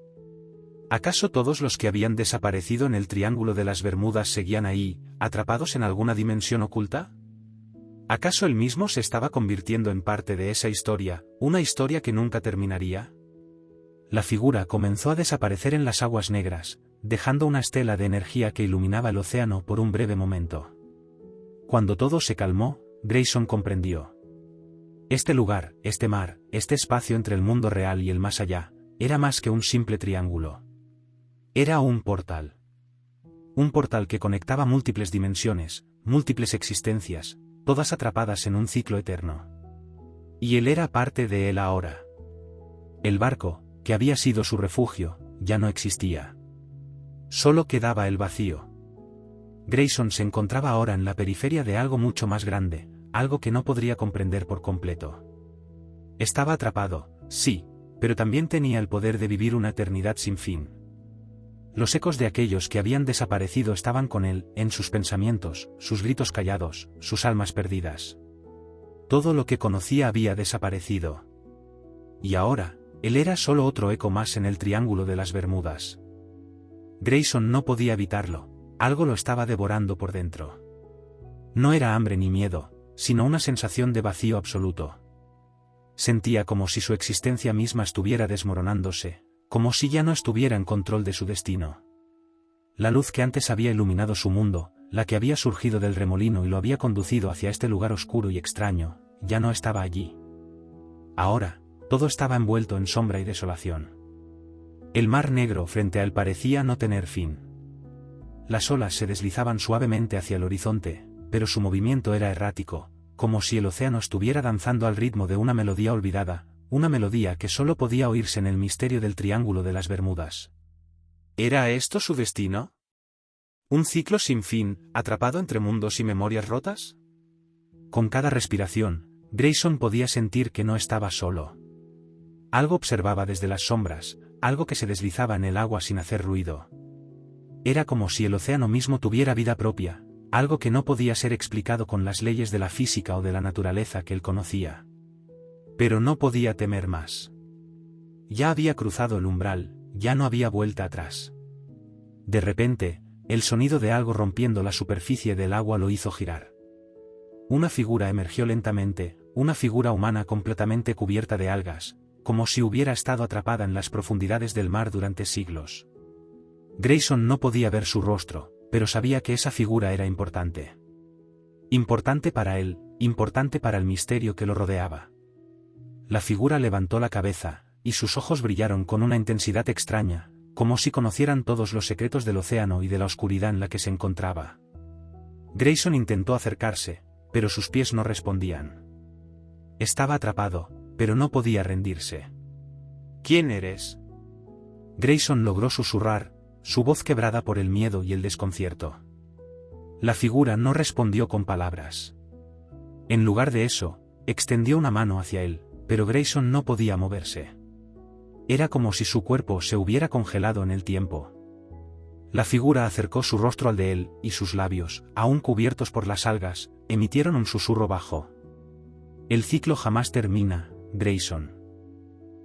¿Acaso todos los que habían desaparecido en el Triángulo de las Bermudas seguían ahí, atrapados en alguna dimensión oculta? ¿Acaso él mismo se estaba convirtiendo en parte de esa historia, una historia que nunca terminaría? La figura comenzó a desaparecer en las aguas negras, dejando una estela de energía que iluminaba el océano por un breve momento. Cuando todo se calmó, Grayson comprendió. Este lugar, este mar, este espacio entre el mundo real y el más allá, era más que un simple triángulo. Era un portal. Un portal que conectaba múltiples dimensiones, múltiples existencias, todas atrapadas en un ciclo eterno. Y él era parte de él ahora. El barco, que había sido su refugio, ya no existía. Solo quedaba el vacío. Grayson se encontraba ahora en la periferia de algo mucho más grande, algo que no podría comprender por completo. Estaba atrapado, sí, pero también tenía el poder de vivir una eternidad sin fin. Los ecos de aquellos que habían desaparecido estaban con él, en sus pensamientos, sus gritos callados, sus almas perdidas. Todo lo que conocía había desaparecido. Y ahora, él era solo otro eco más en el Triángulo de las Bermudas. Grayson no podía evitarlo, algo lo estaba devorando por dentro. No era hambre ni miedo, sino una sensación de vacío absoluto. Sentía como si su existencia misma estuviera desmoronándose, como si ya no estuviera en control de su destino. La luz que antes había iluminado su mundo, la que había surgido del remolino y lo había conducido hacia este lugar oscuro y extraño, ya no estaba allí. Ahora, todo estaba envuelto en sombra y desolación. El mar negro frente a él parecía no tener fin. Las olas se deslizaban suavemente hacia el horizonte, pero su movimiento era errático, como si el océano estuviera danzando al ritmo de una melodía olvidada, una melodía que solo podía oírse en el misterio del Triángulo de las Bermudas. ¿Era esto su destino? ¿Un ciclo sin fin, atrapado entre mundos y memorias rotas? Con cada respiración, Grayson podía sentir que no estaba solo. Algo observaba desde las sombras, algo que se deslizaba en el agua sin hacer ruido. Era como si el océano mismo tuviera vida propia, algo que no podía ser explicado con las leyes de la física o de la naturaleza que él conocía. Pero no podía temer más. Ya había cruzado el umbral, ya no había vuelta atrás. De repente, el sonido de algo rompiendo la superficie del agua lo hizo girar. Una figura emergió lentamente, una figura humana completamente cubierta de algas, como si hubiera estado atrapada en las profundidades del mar durante siglos. Grayson no podía ver su rostro, pero sabía que esa figura era importante. Importante para él, importante para el misterio que lo rodeaba. La figura levantó la cabeza, y sus ojos brillaron con una intensidad extraña, como si conocieran todos los secretos del océano y de la oscuridad en la que se encontraba. Grayson intentó acercarse, pero sus pies no respondían. Estaba atrapado, pero no podía rendirse. ¿Quién eres? Grayson logró susurrar, su voz quebrada por el miedo y el desconcierto. La figura no respondió con palabras. En lugar de eso, extendió una mano hacia él, pero Grayson no podía moverse. Era como si su cuerpo se hubiera congelado en el tiempo. La figura acercó su rostro al de él, y sus labios, aún cubiertos por las algas, emitieron un susurro bajo. El ciclo jamás termina, Grayson.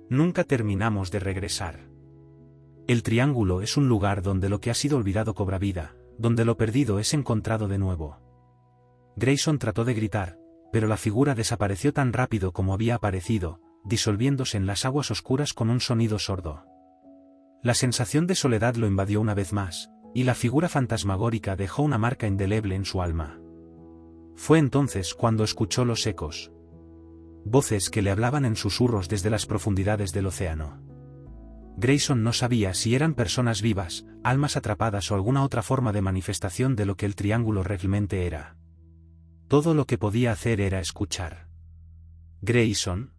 Nunca terminamos de regresar. El Triángulo es un lugar donde lo que ha sido olvidado cobra vida, donde lo perdido es encontrado de nuevo. Grayson trató de gritar, pero la figura desapareció tan rápido como había aparecido, disolviéndose en las aguas oscuras con un sonido sordo. La sensación de soledad lo invadió una vez más, y la figura fantasmagórica dejó una marca indeleble en su alma. Fue entonces cuando escuchó los ecos. Voces que le hablaban en susurros desde las profundidades del océano. Grayson no sabía si eran personas vivas, almas atrapadas o alguna otra forma de manifestación de lo que el Triángulo realmente era. Todo lo que podía hacer era escuchar. ¿Grayson?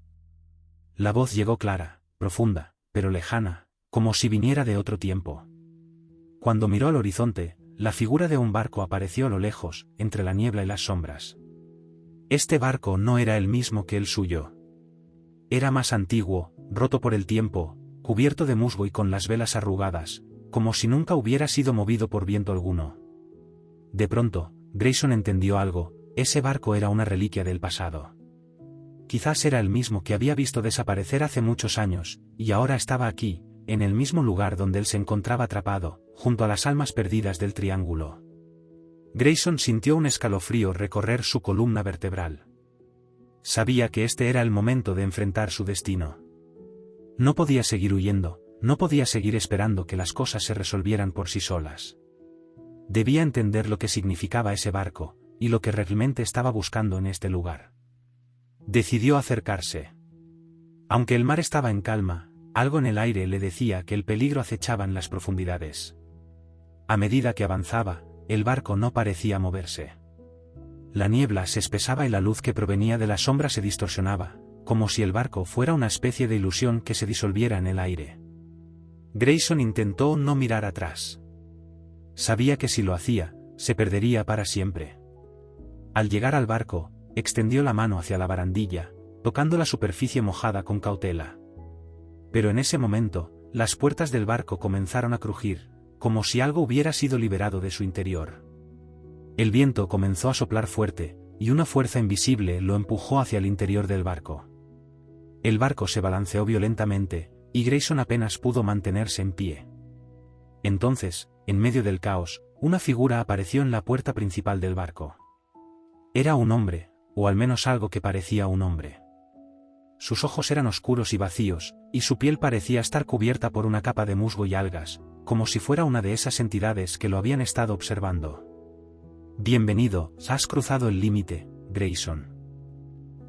La voz llegó clara, profunda, pero lejana, como si viniera de otro tiempo. Cuando miró al horizonte, la figura de un barco apareció a lo lejos, entre la niebla y las sombras. Este barco no era el mismo que el suyo. Era más antiguo, roto por el tiempo, cubierto de musgo y con las velas arrugadas, como si nunca hubiera sido movido por viento alguno. De pronto, Grayson entendió algo, ese barco era una reliquia del pasado. Quizás era el mismo que había visto desaparecer hace muchos años, y ahora estaba aquí, en el mismo lugar donde él se encontraba atrapado, junto a las almas perdidas del Triángulo. Grayson sintió un escalofrío recorrer su columna vertebral. Sabía que este era el momento de enfrentar su destino. No podía seguir huyendo, no podía seguir esperando que las cosas se resolvieran por sí solas. Debía entender lo que significaba ese barco, y lo que realmente estaba buscando en este lugar. Decidió acercarse. Aunque el mar estaba en calma, algo en el aire le decía que el peligro acechaba en las profundidades. A medida que avanzaba, el barco no parecía moverse. La niebla se espesaba y la luz que provenía de la sombra se distorsionaba, como si el barco fuera una especie de ilusión que se disolviera en el aire. Grayson intentó no mirar atrás. Sabía que si lo hacía, se perdería para siempre. Al llegar al barco, extendió la mano hacia la barandilla, tocando la superficie mojada con cautela. Pero en ese momento, las puertas del barco comenzaron a crujir, como si algo hubiera sido liberado de su interior. El viento comenzó a soplar fuerte, y una fuerza invisible lo empujó hacia el interior del barco. El barco se balanceó violentamente, y Grayson apenas pudo mantenerse en pie. Entonces, en medio del caos, una figura apareció en la puerta principal del barco. Era un hombre, o al menos algo que parecía un hombre. sus ojos eran oscuros y vacíos, y su piel parecía estar cubierta por una capa de musgo y algas, como si fuera una de esas entidades que lo habían estado observando. Bienvenido, has cruzado el límite, Grayson.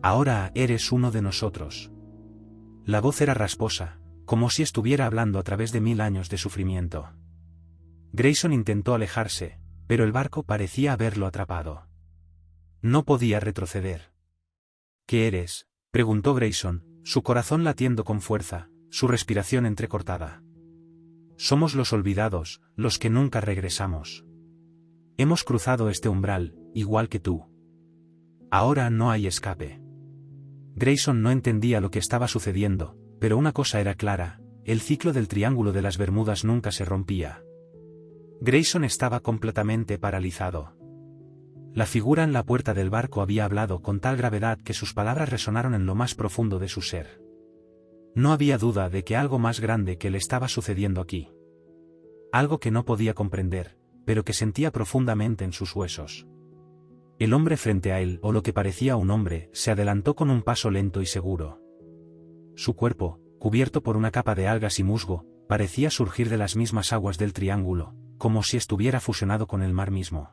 Ahora eres uno de nosotros. La voz era rasposa, como si estuviera hablando a través de 1000 años de sufrimiento. Grayson intentó alejarse, pero el barco parecía haberlo atrapado. No podía retroceder. ¿Qué eres?, preguntó Grayson, su corazón latiendo con fuerza, su respiración entrecortada. Somos los olvidados, los que nunca regresamos. Hemos cruzado este umbral, igual que tú. Ahora no hay escape. Grayson no entendía lo que estaba sucediendo, pero una cosa era clara, el ciclo del Triángulo de las Bermudas nunca se rompía. Grayson estaba completamente paralizado. La figura en la puerta del barco había hablado con tal gravedad que sus palabras resonaron en lo más profundo de su ser. No había duda de que algo más grande que le estaba sucediendo aquí. Algo que no podía comprender, pero que sentía profundamente en sus huesos. El hombre frente a él, o lo que parecía un hombre, se adelantó con un paso lento y seguro. Su cuerpo, cubierto por una capa de algas y musgo, parecía surgir de las mismas aguas del triángulo, como si estuviera fusionado con el mar mismo.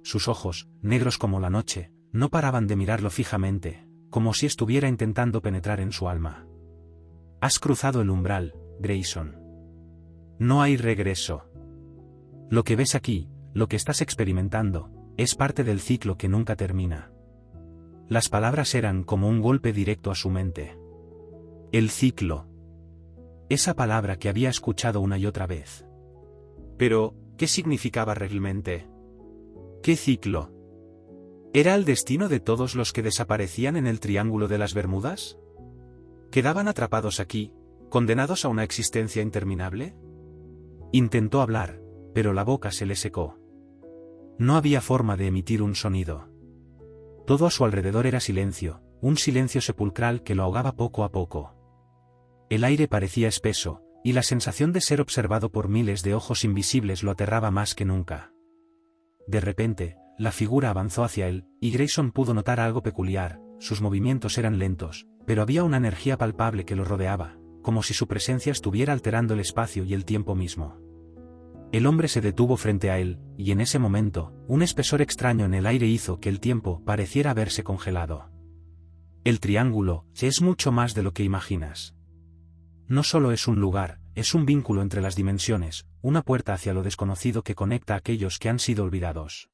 Sus ojos, negros como la noche, no paraban de mirarlo fijamente, como si estuviera intentando penetrar en su alma. Has cruzado el umbral, Grayson. No hay regreso. Lo que ves aquí, lo que estás experimentando, es parte del ciclo que nunca termina. Las palabras eran como un golpe directo a su mente. El ciclo. Esa palabra que había escuchado una y otra vez. Pero, ¿qué significaba realmente? ¿Qué ciclo? ¿Era el destino de todos los que desaparecían en el Triángulo de las Bermudas? ¿Quedaban atrapados aquí, condenados a una existencia interminable? Intentó hablar, pero la boca se le secó. No había forma de emitir un sonido. Todo a su alrededor era silencio, un silencio sepulcral que lo ahogaba poco a poco. El aire parecía espeso, y la sensación de ser observado por miles de ojos invisibles lo aterraba más que nunca. De repente, la figura avanzó hacia él, y Grayson pudo notar algo peculiar. Sus movimientos eran lentos, pero había una energía palpable que lo rodeaba, como si su presencia estuviera alterando el espacio y el tiempo mismo. El hombre se detuvo frente a él, y en ese momento, un espesor extraño en el aire hizo que el tiempo pareciera haberse congelado. El triángulo es mucho más de lo que imaginas. No solo es un lugar, es un vínculo entre las dimensiones, una puerta hacia lo desconocido que conecta a aquellos que han sido olvidados.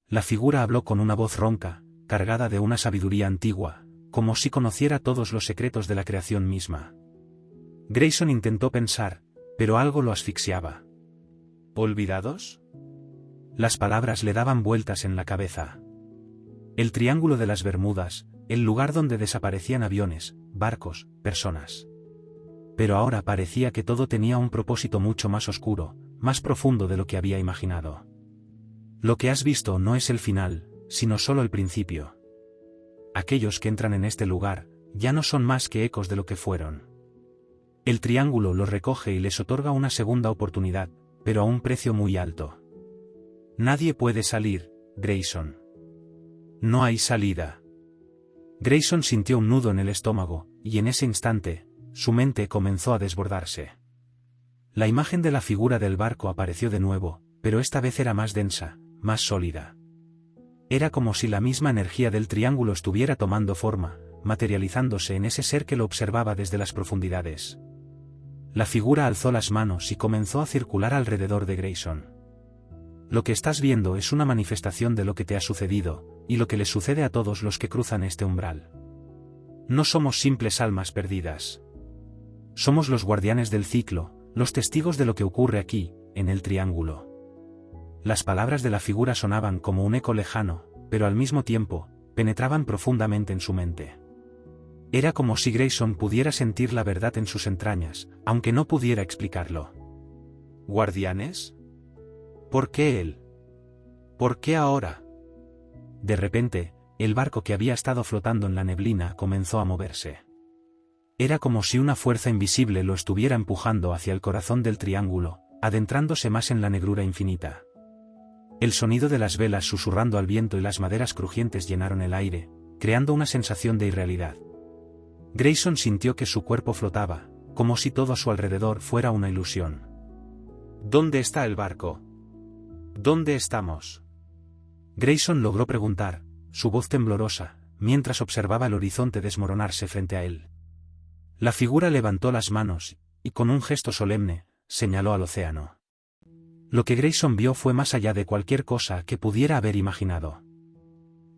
La figura habló con una voz ronca, cargada de una sabiduría antigua, como si conociera todos los secretos de la creación misma. Grayson intentó pensar, pero algo lo asfixiaba. ¿Olvidados? Las palabras le daban vueltas en la cabeza. El Triángulo de las Bermudas, el lugar donde desaparecían aviones, barcos, personas. Pero ahora parecía que todo tenía un propósito mucho más oscuro, más profundo de lo que había imaginado. Lo que has visto no es el final, sino solo el principio. Aquellos que entran en este lugar, ya no son más que ecos de lo que fueron. El triángulo los recoge y les otorga una segunda oportunidad, pero a un precio muy alto. Nadie puede salir, Grayson. No hay salida. Grayson sintió un nudo en el estómago, y en ese instante, su mente comenzó a desbordarse. La imagen de la figura del barco apareció de nuevo, pero esta vez era más densa, más sólida. Era como si la misma energía del triángulo estuviera tomando forma, materializándose en ese ser que lo observaba desde las profundidades. La figura alzó las manos y comenzó a circular alrededor de Grayson. Lo que estás viendo es una manifestación de lo que te ha sucedido, y lo que les sucede a todos los que cruzan este umbral. No somos simples almas perdidas. Somos los guardianes del ciclo, los testigos de lo que ocurre aquí, en el triángulo. Las palabras de la figura sonaban como un eco lejano, pero al mismo tiempo, penetraban profundamente en su mente. Era como si Grayson pudiera sentir la verdad en sus entrañas, aunque no pudiera explicarlo. ¿Guardianes? ¿Por qué él? ¿Por qué ahora? De repente, el barco que había estado flotando en la neblina comenzó a moverse. Era como si una fuerza invisible lo estuviera empujando hacia el corazón del triángulo, adentrándose más en la negrura infinita. El sonido de las velas susurrando al viento y las maderas crujientes llenaron el aire, creando una sensación de irrealidad. Grayson sintió que su cuerpo flotaba, como si todo a su alrededor fuera una ilusión. ¿Dónde está el barco? ¿Dónde estamos? Grayson logró preguntar, su voz temblorosa, mientras observaba el horizonte desmoronarse frente a él. La figura levantó las manos, y con un gesto solemne, señaló al océano. Lo que Grayson vio fue más allá de cualquier cosa que pudiera haber imaginado.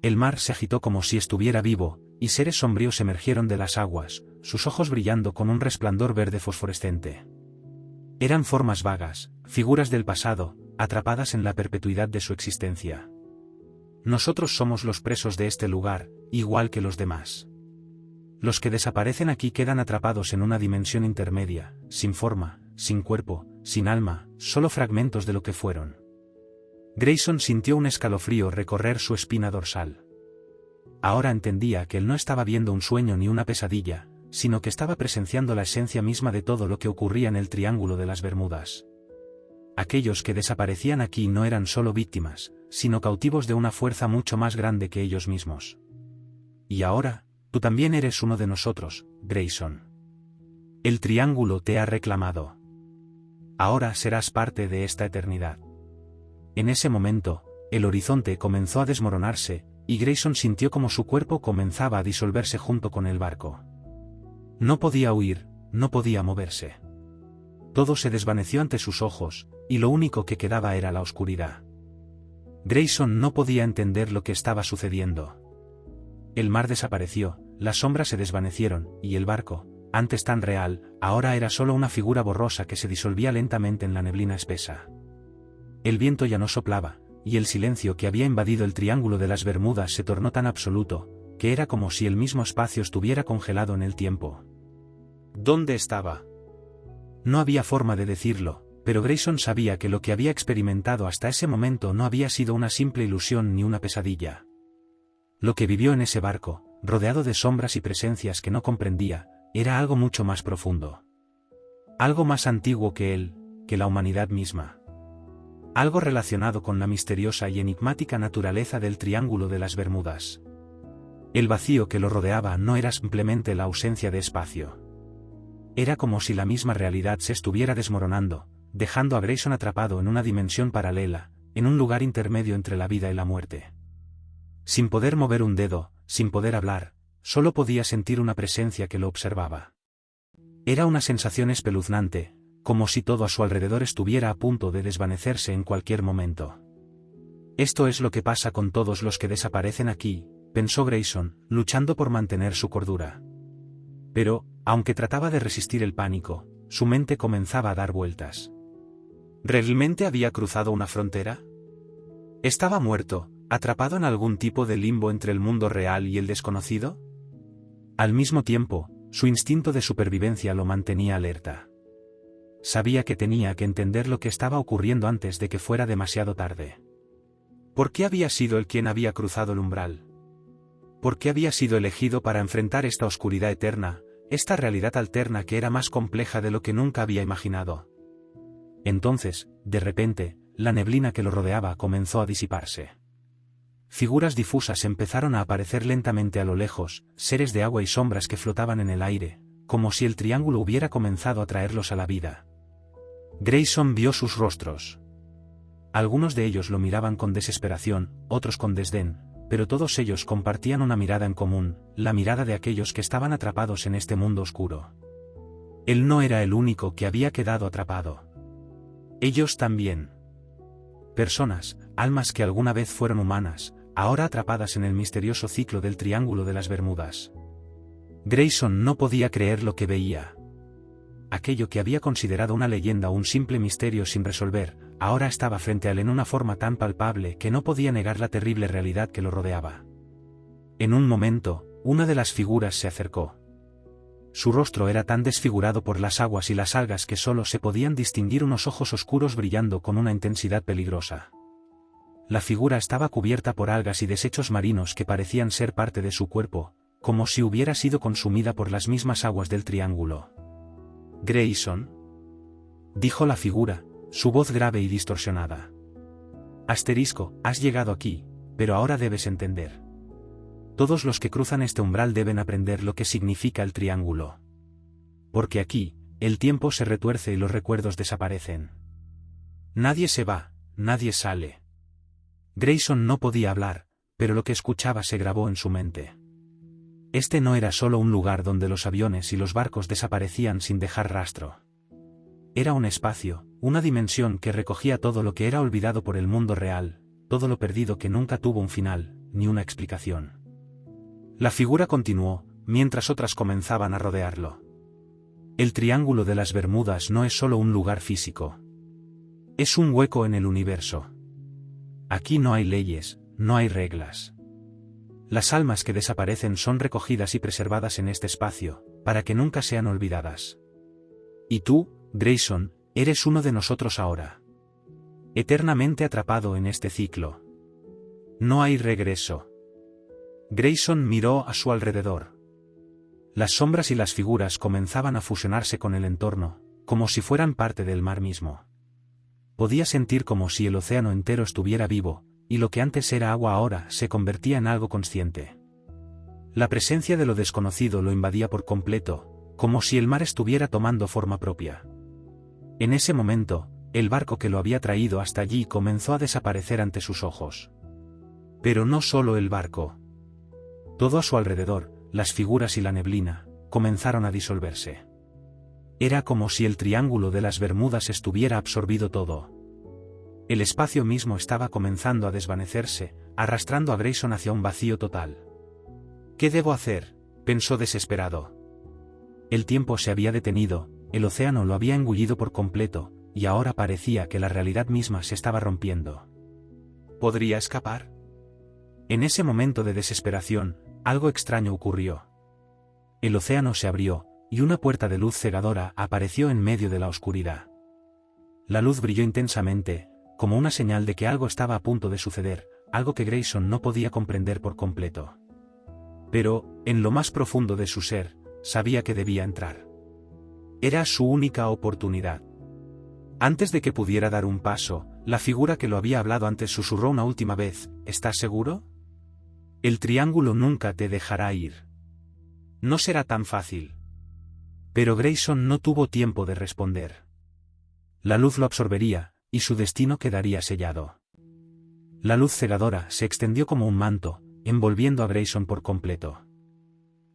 El mar se agitó como si estuviera vivo, y seres sombríos emergieron de las aguas, sus ojos brillando con un resplandor verde fosforescente. Eran formas vagas, figuras del pasado, atrapadas en la perpetuidad de su existencia. Nosotros somos los presos de este lugar, igual que los demás. Los que desaparecen aquí quedan atrapados en una dimensión intermedia, sin forma, sin cuerpo, sin alma, solo fragmentos de lo que fueron. Grayson sintió un escalofrío recorrer su espina dorsal. Ahora entendía que él no estaba viendo un sueño ni una pesadilla, sino que estaba presenciando la esencia misma de todo lo que ocurría en el Triángulo de las Bermudas. Aquellos que desaparecían aquí no eran solo víctimas, sino cautivos de una fuerza mucho más grande que ellos mismos. Y ahora, tú también eres uno de nosotros, Grayson. El Triángulo te ha reclamado. Ahora serás parte de esta eternidad. En ese momento, el horizonte comenzó a desmoronarse, y Grayson sintió como su cuerpo comenzaba a disolverse junto con el barco. No podía huir, no podía moverse. Todo se desvaneció ante sus ojos, y lo único que quedaba era la oscuridad. Grayson no podía entender lo que estaba sucediendo. El mar desapareció, las sombras se desvanecieron, y el barco, antes tan real, ahora era solo una figura borrosa que se disolvía lentamente en la neblina espesa. El viento ya no soplaba, y el silencio que había invadido el Triángulo de las Bermudas se tornó tan absoluto, que era como si el mismo espacio estuviera congelado en el tiempo. ¿Dónde estaba? No había forma de decirlo, pero Grayson sabía que lo que había experimentado hasta ese momento no había sido una simple ilusión ni una pesadilla. Lo que vivió en ese barco, rodeado de sombras y presencias que no comprendía, era algo mucho más profundo. Algo más antiguo que él, que la humanidad misma. Algo relacionado con la misteriosa y enigmática naturaleza del Triángulo de las Bermudas. El vacío que lo rodeaba no era simplemente la ausencia de espacio. Era como si la misma realidad se estuviera desmoronando, dejando a Grayson atrapado en una dimensión paralela, en un lugar intermedio entre la vida y la muerte. Sin poder mover un dedo, sin poder hablar, solo podía sentir una presencia que lo observaba. Era una sensación espeluznante, como si todo a su alrededor estuviera a punto de desvanecerse en cualquier momento. Esto es lo que pasa con todos los que desaparecen aquí, pensó Grayson, luchando por mantener su cordura. Pero, aunque trataba de resistir el pánico, su mente comenzaba a dar vueltas. ¿Realmente había cruzado una frontera? ¿Estaba muerto, atrapado en algún tipo de limbo entre el mundo real y el desconocido? Al mismo tiempo, su instinto de supervivencia lo mantenía alerta. Sabía que tenía que entender lo que estaba ocurriendo antes de que fuera demasiado tarde. ¿Por qué había sido él quien había cruzado el umbral? ¿Por qué había sido elegido para enfrentar esta oscuridad eterna, esta realidad alterna que era más compleja de lo que nunca había imaginado? Entonces, de repente, la neblina que lo rodeaba comenzó a disiparse. Figuras difusas empezaron a aparecer lentamente a lo lejos, seres de agua y sombras que flotaban en el aire, como si el triángulo hubiera comenzado a traerlos a la vida. Grayson vio sus rostros. Algunos de ellos lo miraban con desesperación, otros con desdén, pero todos ellos compartían una mirada en común, la mirada de aquellos que estaban atrapados en este mundo oscuro. Él no era el único que había quedado atrapado. Ellos también. Personas, almas que alguna vez fueron humanas, ahora atrapadas en el misterioso ciclo del Triángulo de las Bermudas. Grayson no podía creer lo que veía. Aquello que había considerado una leyenda o un simple misterio sin resolver, ahora estaba frente a él en una forma tan palpable que no podía negar la terrible realidad que lo rodeaba. En un momento, una de las figuras se acercó. Su rostro era tan desfigurado por las aguas y las algas que solo se podían distinguir unos ojos oscuros brillando con una intensidad peligrosa. La figura estaba cubierta por algas y desechos marinos que parecían ser parte de su cuerpo, como si hubiera sido consumida por las mismas aguas del triángulo. «Grayson», dijo la figura, su voz grave y distorsionada. «Asterisco, has llegado aquí, pero ahora debes entender. Todos los que cruzan este umbral deben aprender lo que significa el triángulo. Porque aquí, el tiempo se retuerce y los recuerdos desaparecen. Nadie se va, nadie sale. Grayson no podía hablar, pero lo que escuchaba se grabó en su mente. Este no era solo un lugar donde los aviones y los barcos desaparecían sin dejar rastro. Era un espacio, una dimensión que recogía todo lo que era olvidado por el mundo real, todo lo perdido que nunca tuvo un final, ni una explicación. La figura continuó, mientras otras comenzaban a rodearlo. El Triángulo de las Bermudas no es solo un lugar físico. Es un hueco en el universo. Aquí no hay leyes, no hay reglas. Las almas que desaparecen son recogidas y preservadas en este espacio, para que nunca sean olvidadas. Y tú, Grayson, eres uno de nosotros ahora. Eternamente atrapado en este ciclo. No hay regreso. Grayson miró a su alrededor. Las sombras y las figuras comenzaban a fusionarse con el entorno, como si fueran parte del mar mismo. Podía sentir como si el océano entero estuviera vivo, y lo que antes era agua ahora se convertía en algo consciente. La presencia de lo desconocido lo invadía por completo, como si el mar estuviera tomando forma propia. En ese momento, el barco que lo había traído hasta allí comenzó a desaparecer ante sus ojos. Pero no solo el barco. Todo a su alrededor, las figuras y la neblina, comenzaron a disolverse. Era como si el Triángulo de las Bermudas estuviera absorbido todo. El espacio mismo estaba comenzando a desvanecerse, arrastrando a Grayson hacia un vacío total. ¿Qué debo hacer?, pensó desesperado. El tiempo se había detenido, el océano lo había engullido por completo, y ahora parecía que la realidad misma se estaba rompiendo. ¿Podría escapar? En ese momento de desesperación, algo extraño ocurrió. El océano se abrió, y una puerta de luz cegadora apareció en medio de la oscuridad. La luz brilló intensamente, como una señal de que algo estaba a punto de suceder, algo que Grayson no podía comprender por completo. Pero, en lo más profundo de su ser, sabía que debía entrar. Era su única oportunidad. Antes de que pudiera dar un paso, la figura que lo había hablado antes susurró una última vez: ¿estás seguro? El triángulo nunca te dejará ir. No será tan fácil. Pero Grayson no tuvo tiempo de responder. La luz lo absorbería, y su destino quedaría sellado. La luz cegadora se extendió como un manto, envolviendo a Grayson por completo.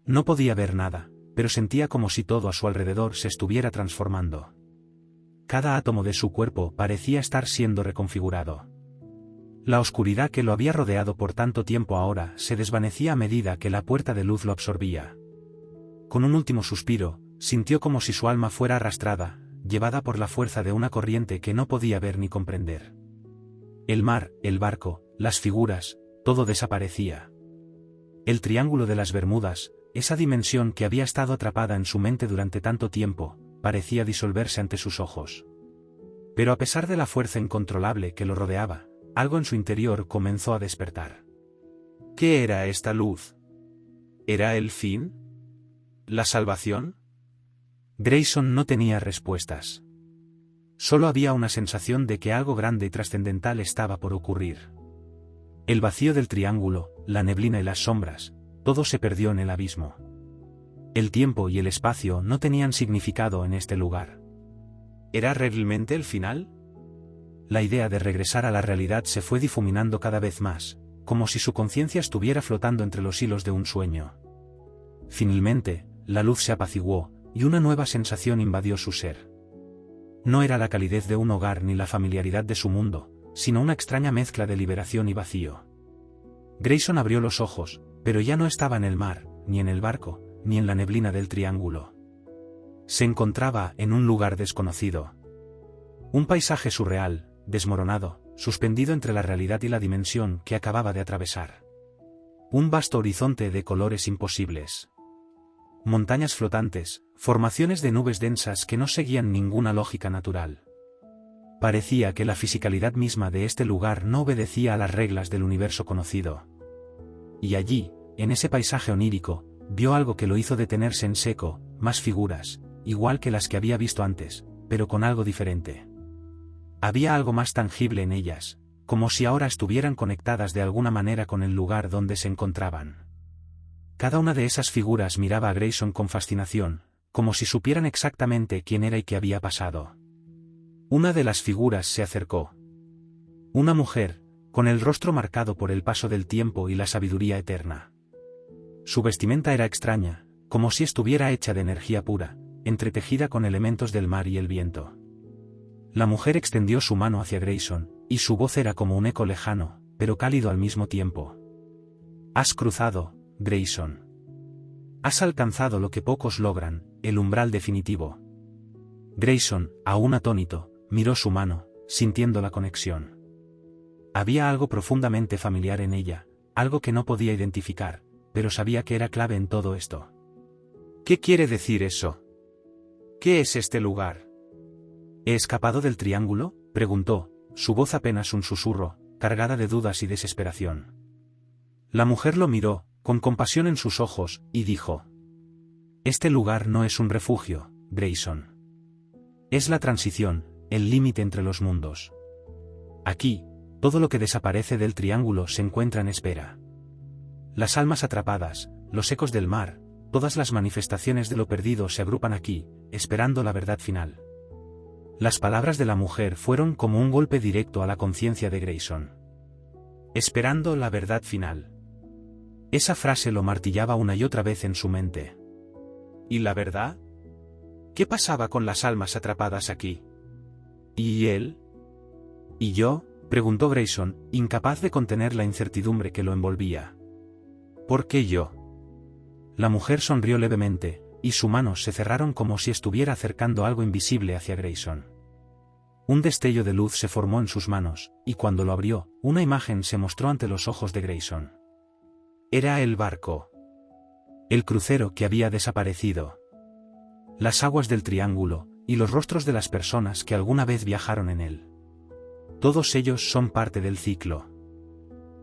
No podía ver nada, pero sentía como si todo a su alrededor se estuviera transformando. Cada átomo de su cuerpo parecía estar siendo reconfigurado. La oscuridad que lo había rodeado por tanto tiempo ahora se desvanecía a medida que la puerta de luz lo absorbía. Con un último suspiro, sintió como si su alma fuera arrastrada, llevada por la fuerza de una corriente que no podía ver ni comprender. El mar, el barco, las figuras, todo desaparecía. El Triángulo de las Bermudas, esa dimensión que había estado atrapada en su mente durante tanto tiempo, parecía disolverse ante sus ojos. Pero a pesar de la fuerza incontrolable que lo rodeaba, algo en su interior comenzó a despertar. ¿Qué era esta luz? ¿Era el fin? ¿La salvación? Grayson no tenía respuestas. Solo había una sensación de que algo grande y trascendental estaba por ocurrir. El vacío del triángulo, la neblina y las sombras, todo se perdió en el abismo. El tiempo y el espacio no tenían significado en este lugar. ¿Era realmente el final? La idea de regresar a la realidad se fue difuminando cada vez más, como si su conciencia estuviera flotando entre los hilos de un sueño. Finalmente, la luz se apaciguó, y una nueva sensación invadió su ser. No era la calidez de un hogar ni la familiaridad de su mundo, sino una extraña mezcla de liberación y vacío. Grayson abrió los ojos, pero ya no estaba en el mar, ni en el barco, ni en la neblina del triángulo. Se encontraba en un lugar desconocido. Un paisaje surreal, desmoronado, suspendido entre la realidad y la dimensión que acababa de atravesar. Un vasto horizonte de colores imposibles. Montañas flotantes, formaciones de nubes densas que no seguían ninguna lógica natural. Parecía que la fisicalidad misma de este lugar no obedecía a las reglas del universo conocido. Y allí, en ese paisaje onírico, vio algo que lo hizo detenerse en seco, más figuras, igual que las que había visto antes, pero con algo diferente. Había algo más tangible en ellas, como si ahora estuvieran conectadas de alguna manera con el lugar donde se encontraban. Cada una de esas figuras miraba a Grayson con fascinación, como si supieran exactamente quién era y qué había pasado. Una de las figuras se acercó. Una mujer, con el rostro marcado por el paso del tiempo y la sabiduría eterna. Su vestimenta era extraña, como si estuviera hecha de energía pura, entretejida con elementos del mar y el viento. La mujer extendió su mano hacia Grayson, y su voz era como un eco lejano, pero cálido al mismo tiempo. Has cruzado, Grayson. Has alcanzado lo que pocos logran, el umbral definitivo. Grayson, aún atónito, miró su mano, sintiendo la conexión. Había algo profundamente familiar en ella, algo que no podía identificar, pero sabía que era clave en todo esto. ¿Qué quiere decir eso? ¿Qué es este lugar? ¿He escapado del triángulo?, preguntó, su voz apenas un susurro, cargada de dudas y desesperación. La mujer lo miró, con compasión en sus ojos, y dijo: Este lugar no es un refugio, Grayson. Es la transición, el límite entre los mundos. Aquí, todo lo que desaparece del triángulo se encuentra en espera. Las almas atrapadas, los ecos del mar, todas las manifestaciones de lo perdido se agrupan aquí, esperando la verdad final. Las palabras de la mujer fueron como un golpe directo a la conciencia de Grayson. Esperando la verdad final. Esa frase lo martillaba una y otra vez en su mente. ¿Y la verdad? ¿Qué pasaba con las almas atrapadas aquí? ¿Y él? ¿Y yo?, preguntó Grayson, incapaz de contener la incertidumbre que lo envolvía. ¿Por qué yo? La mujer sonrió levemente, y sus manos se cerraron como si estuviera acercando algo invisible hacia Grayson. Un destello de luz se formó en sus manos, y cuando lo abrió, una imagen se mostró ante los ojos de Grayson. Era el barco. El crucero que había desaparecido. Las aguas del triángulo, y los rostros de las personas que alguna vez viajaron en él. Todos ellos son parte del ciclo.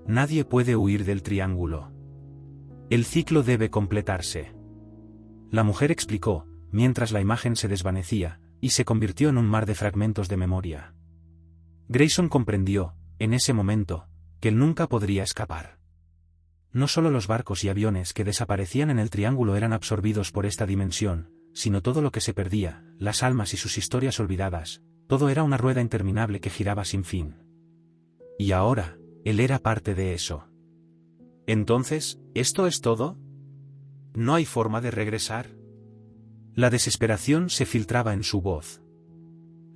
Nadie puede huir del triángulo. El ciclo debe completarse. La mujer explicó, mientras la imagen se desvanecía, y se convirtió en un mar de fragmentos de memoria. Grayson comprendió, en ese momento, que él nunca podría escapar. No solo los barcos y aviones que desaparecían en el triángulo eran absorbidos por esta dimensión, sino todo lo que se perdía, las almas y sus historias olvidadas, todo era una rueda interminable que giraba sin fin. Y ahora, él era parte de eso. Entonces, ¿esto es todo? ¿No hay forma de regresar? La desesperación se filtraba en su voz.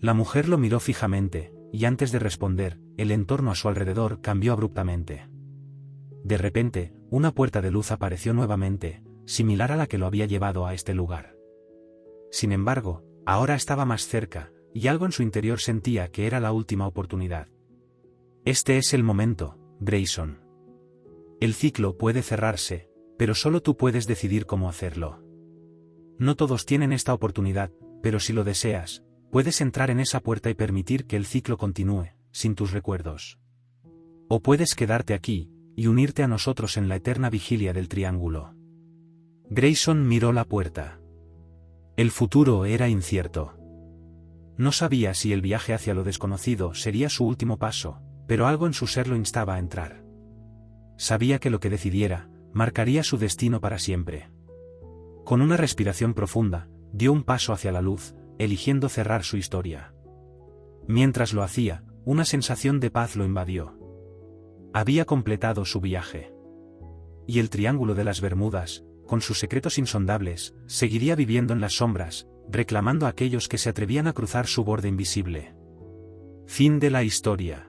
La mujer lo miró fijamente, y antes de responder, el entorno a su alrededor cambió abruptamente. De repente, una puerta de luz apareció nuevamente, similar a la que lo había llevado a este lugar. Sin embargo, ahora estaba más cerca, y algo en su interior sentía que era la última oportunidad. Este es el momento, Grayson. El ciclo puede cerrarse, pero solo tú puedes decidir cómo hacerlo. No todos tienen esta oportunidad, pero si lo deseas, puedes entrar en esa puerta y permitir que el ciclo continúe, sin tus recuerdos. O puedes quedarte aquí, y unirte a nosotros en la eterna vigilia del triángulo. Grayson miró la puerta. El futuro era incierto. No sabía si el viaje hacia lo desconocido sería su último paso, pero algo en su ser lo instaba a entrar. Sabía que lo que decidiera, marcaría su destino para siempre. Con una respiración profunda, dio un paso hacia la luz, eligiendo cerrar su historia. Mientras lo hacía, una sensación de paz lo invadió. Había completado su viaje. Y el Triángulo de las Bermudas, con sus secretos insondables, seguiría viviendo en las sombras, reclamando a aquellos que se atrevían a cruzar su borde invisible. Fin de la historia.